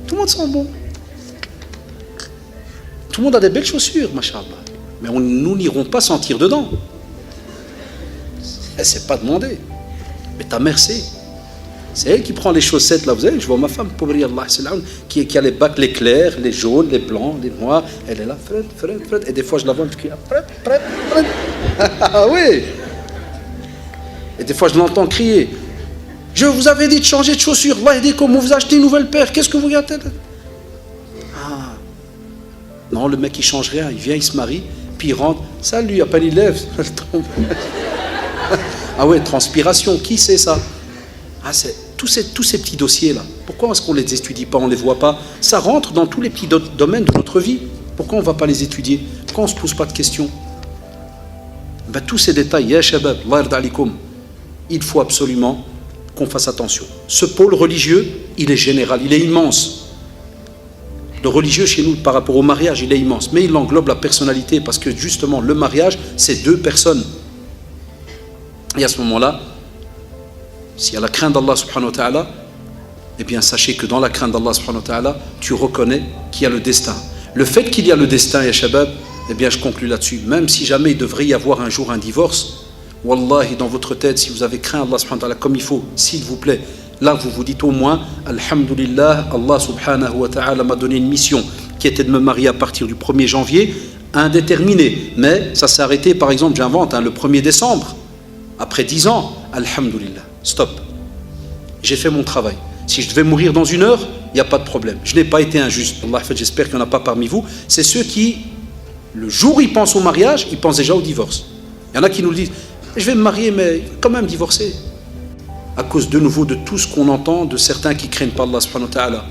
Tout le monde sent bon. Tout le monde a des belles chaussures, machallah. Mais nous n'irons pas sentir dedans. C'est pas demandé. Mais ta mère sait. C'est elle qui prend les chaussettes là. Vous savez, je vois ma femme, pauvre Allah, qui a les bacs, les clairs, les jaunes, les blancs, les noirs. Elle est là, Fred. Et des fois je la vois, je crie, Fred. Ah oui. Et des fois je l'entends crier. Je vous avais dit de changer de chaussures. Allah dit comment vous achetez une nouvelle paire. Qu'est-ce que vous gâtez? Non, le mec il change rien. Il vient, il se marie, puis il rentre. Salut, à peine il lève. Ah ouais, transpiration, qui sait ça? C'est tous ces petits dossiers-là. Pourquoi est-ce qu'on ne les étudie pas, on ne les voit pas? Ça rentre dans tous les petits domaines de notre vie. Pourquoi on ne va pas les étudier? Pourquoi on ne se pose pas de questions? Tous ces détails, ya shabab, Allah yarda alikoum, il faut absolument qu'on fasse attention. Ce pôle religieux, il est général, il est immense. Le religieux chez nous, par rapport au mariage, il est immense. Mais il englobe la personnalité, parce que justement, le mariage, c'est 2 personnes. Et à ce moment-là, s'il y a la crainte d'Allah subhanahu wa ta'ala, eh bien sachez que dans la crainte d'Allah subhanahu wa ta'ala, tu reconnais qu'il y a le destin. Le fait qu'il y a le destin, ya shabab, eh bien je conclus là-dessus. Même si jamais il devrait y avoir un jour un divorce, wallahi, dans votre tête, si vous avez craint Allah subhanahu wa ta'ala comme il faut, s'il vous plaît, là vous vous dites au moins, alhamdulillah, Allah subhanahu wa ta'ala m'a donné une mission qui était de me marier à partir du 1er janvier, indéterminé. Mais ça s'est arrêté, par exemple, j'invente, le 1er décembre. Après 10 ans, alhamdulillah, stop. J'ai fait mon travail. Si je devais mourir dans 1 heure, il n'y a pas de problème. Je n'ai pas été injuste. Allah, j'espère qu'il n'y en a pas parmi vous. C'est ceux qui, le jour où ils pensent au mariage, ils pensent déjà au divorce. Il y en a qui nous le disent, je vais me marier, mais quand même divorcer. à cause de nouveau de tout ce qu'on entend de certains qui craignent pas Allah subhanahu wa ta'ala.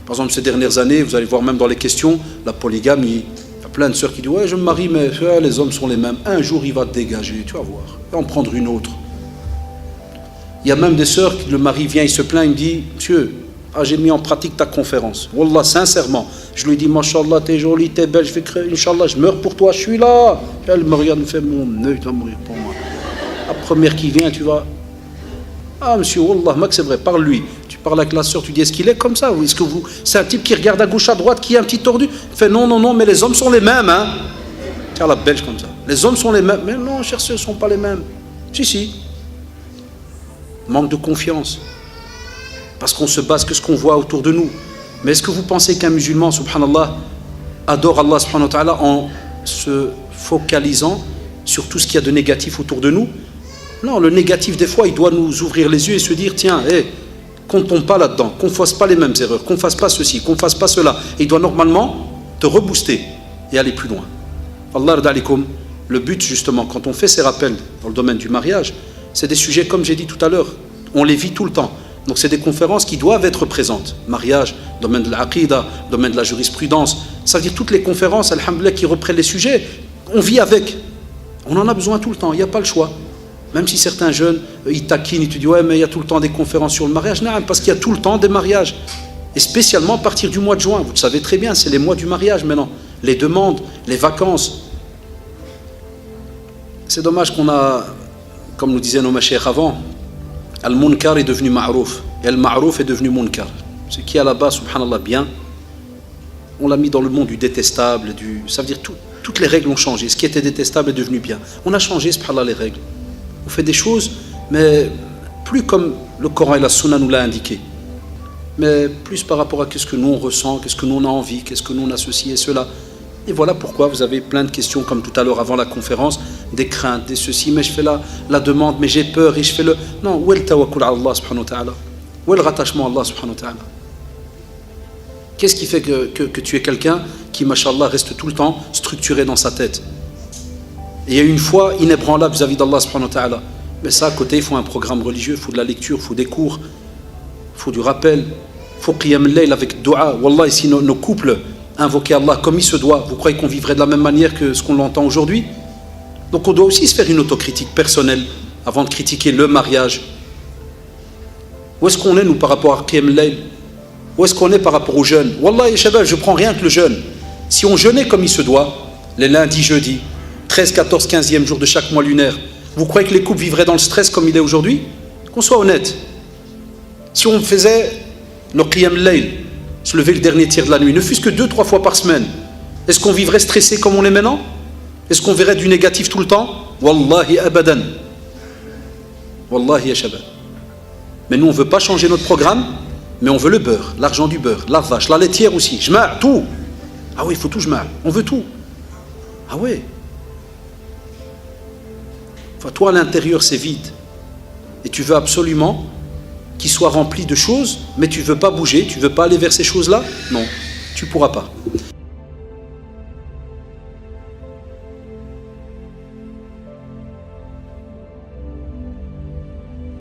Par exemple, ces dernières années, vous allez voir même dans les questions, la polygamie. Il y a plein de sœurs qui disent « Ouais, je me marie, mais les hommes sont les mêmes. Un jour, il va te dégager, tu vas voir. Il va en prendre une autre. » Il y a même des sœurs, le mari vient, il se plaint, il me dit « Monsieur, j'ai mis en pratique ta conférence. Wallah, sincèrement. » Je lui dis « Mashallah, t'es jolie, t'es belle, je vais créer, Inch'Allah, je meurs pour toi, je suis là. » Elle me regarde, me fait « Mon œil, tu vas mourir pour moi. » La première qui vient, tu vas... Ah, monsieur, Wallah, Max, c'est vrai, parle-lui. Tu parles avec la sœur, tu dis, est-ce qu'il est comme ça? Ou est-ce que vous... C'est un type qui regarde à gauche, à droite, qui est un petit tordu. Il fait, non, non, non, mais les hommes sont les mêmes, hein. Tiens, la belge comme ça. Les hommes sont les mêmes. Mais non, chers sœurs, ils ne sont pas les mêmes. Si, si. Manque de confiance. Parce qu'on se base que ce qu'on voit autour de nous. Mais est-ce que vous pensez qu'un musulman, subhanallah, adore Allah, subhanahu wa ta'ala, en se focalisant sur tout ce qu'il y a de négatif autour de nous? Non, le négatif, des fois, il doit nous ouvrir les yeux et se dire, tiens, qu'on ne tombe pas là-dedans, qu'on ne fasse pas les mêmes erreurs, qu'on ne fasse pas ceci, qu'on ne fasse pas cela. Et il doit normalement te rebooster et aller plus loin. Allah radalikum, le but, justement, quand on fait ces rappels dans le domaine du mariage, c'est des sujets, comme j'ai dit tout à l'heure, on les vit tout le temps. Donc, c'est des conférences qui doivent être présentes. Mariage, domaine de l'aqida, domaine de la jurisprudence. Ça veut dire toutes les conférences, alhamdoulilah, qui reprennent les sujets, on vit avec. On en a besoin tout le temps, il n'y a pas le choix. Même si certains jeunes, ils taquinent, ils te disent « Ouais, mais il y a tout le temps des conférences sur le mariage. » Non, parce qu'il y a tout le temps des mariages. Et spécialement à partir du mois de juin. Vous le savez très bien, c'est les mois du mariage maintenant. Les demandes, les vacances. C'est dommage qu'on a, comme nous disaient nos mashayikh avant, Al-Munkar est devenu Ma'rouf. Et Al-Ma'rouf est devenu Munkar. Ce qui est là-bas, subhanallah, bien, on l'a mis dans le monde du détestable. Ça veut dire toutes les règles ont changé. Ce qui était détestable est devenu bien. On a changé, subhanallah, les règles. On fait des choses, mais plus comme le Coran et la Sunna nous l'a indiqué, mais plus par rapport à ce que nous on ressent, qu'est-ce que nous on a envie, qu'est-ce que nous on a ceci et cela. Et voilà pourquoi vous avez plein de questions, comme tout à l'heure avant la conférence, des craintes, des ceci, mais je fais la demande, mais j'ai peur et je fais le... Non, où est le tawakkul à Allah subhanahu wa ta'ala? Où est le rattachement à Allah subhanahu wa ta'ala? Qu'est-ce qui fait que tu es quelqu'un qui, mashallah, reste tout le temps structuré dans sa tête? Et il y a une foi inébranlable vis-à-vis d'Allah subhanahu wa ta'ala. Mais ça, à côté, il faut un programme religieux, il faut de la lecture, il faut des cours, il faut du rappel, il faut qiyam al-layl avec dua. Wallah, ici, nos couples invoquer Allah comme il se doit. Vous croyez qu'on vivrait de la même manière que ce qu'on l'entend aujourd'hui? Donc on doit aussi se faire une autocritique personnelle avant de critiquer le mariage. Où est-ce qu'on est, nous, par rapport à qiyam al-layl? Où est-ce qu'on est par rapport aux jeunes? Wallah, shabab, je prends rien que le jeûne. Si on jeûnait comme il se doit, les lundis, jeudis, 13, 14, 15e jour de chaque mois lunaire, vous croyez que les couples vivraient dans le stress comme il est aujourd'hui? Qu'on soit honnête. Si on faisait le qiyam al-layl, se lever le dernier tiers de la nuit, ne fût-ce que 2-3 fois par semaine, est-ce qu'on vivrait stressé comme on est maintenant? Est-ce qu'on verrait du négatif tout le temps? Wallahi abadan. Wallahi ya shabab. Mais nous on ne veut pas changer notre programme, mais on veut le beurre, l'argent du beurre, la vache, la laitière aussi, jma', tout. Ah oui, il faut tout jma', on veut tout. Ah ouais. Enfin, toi à l'intérieur c'est vide. Et tu veux absolument qu'il soit rempli de choses, mais tu ne veux pas bouger, tu ne veux pas aller vers ces choses-là? Non, tu ne pourras pas.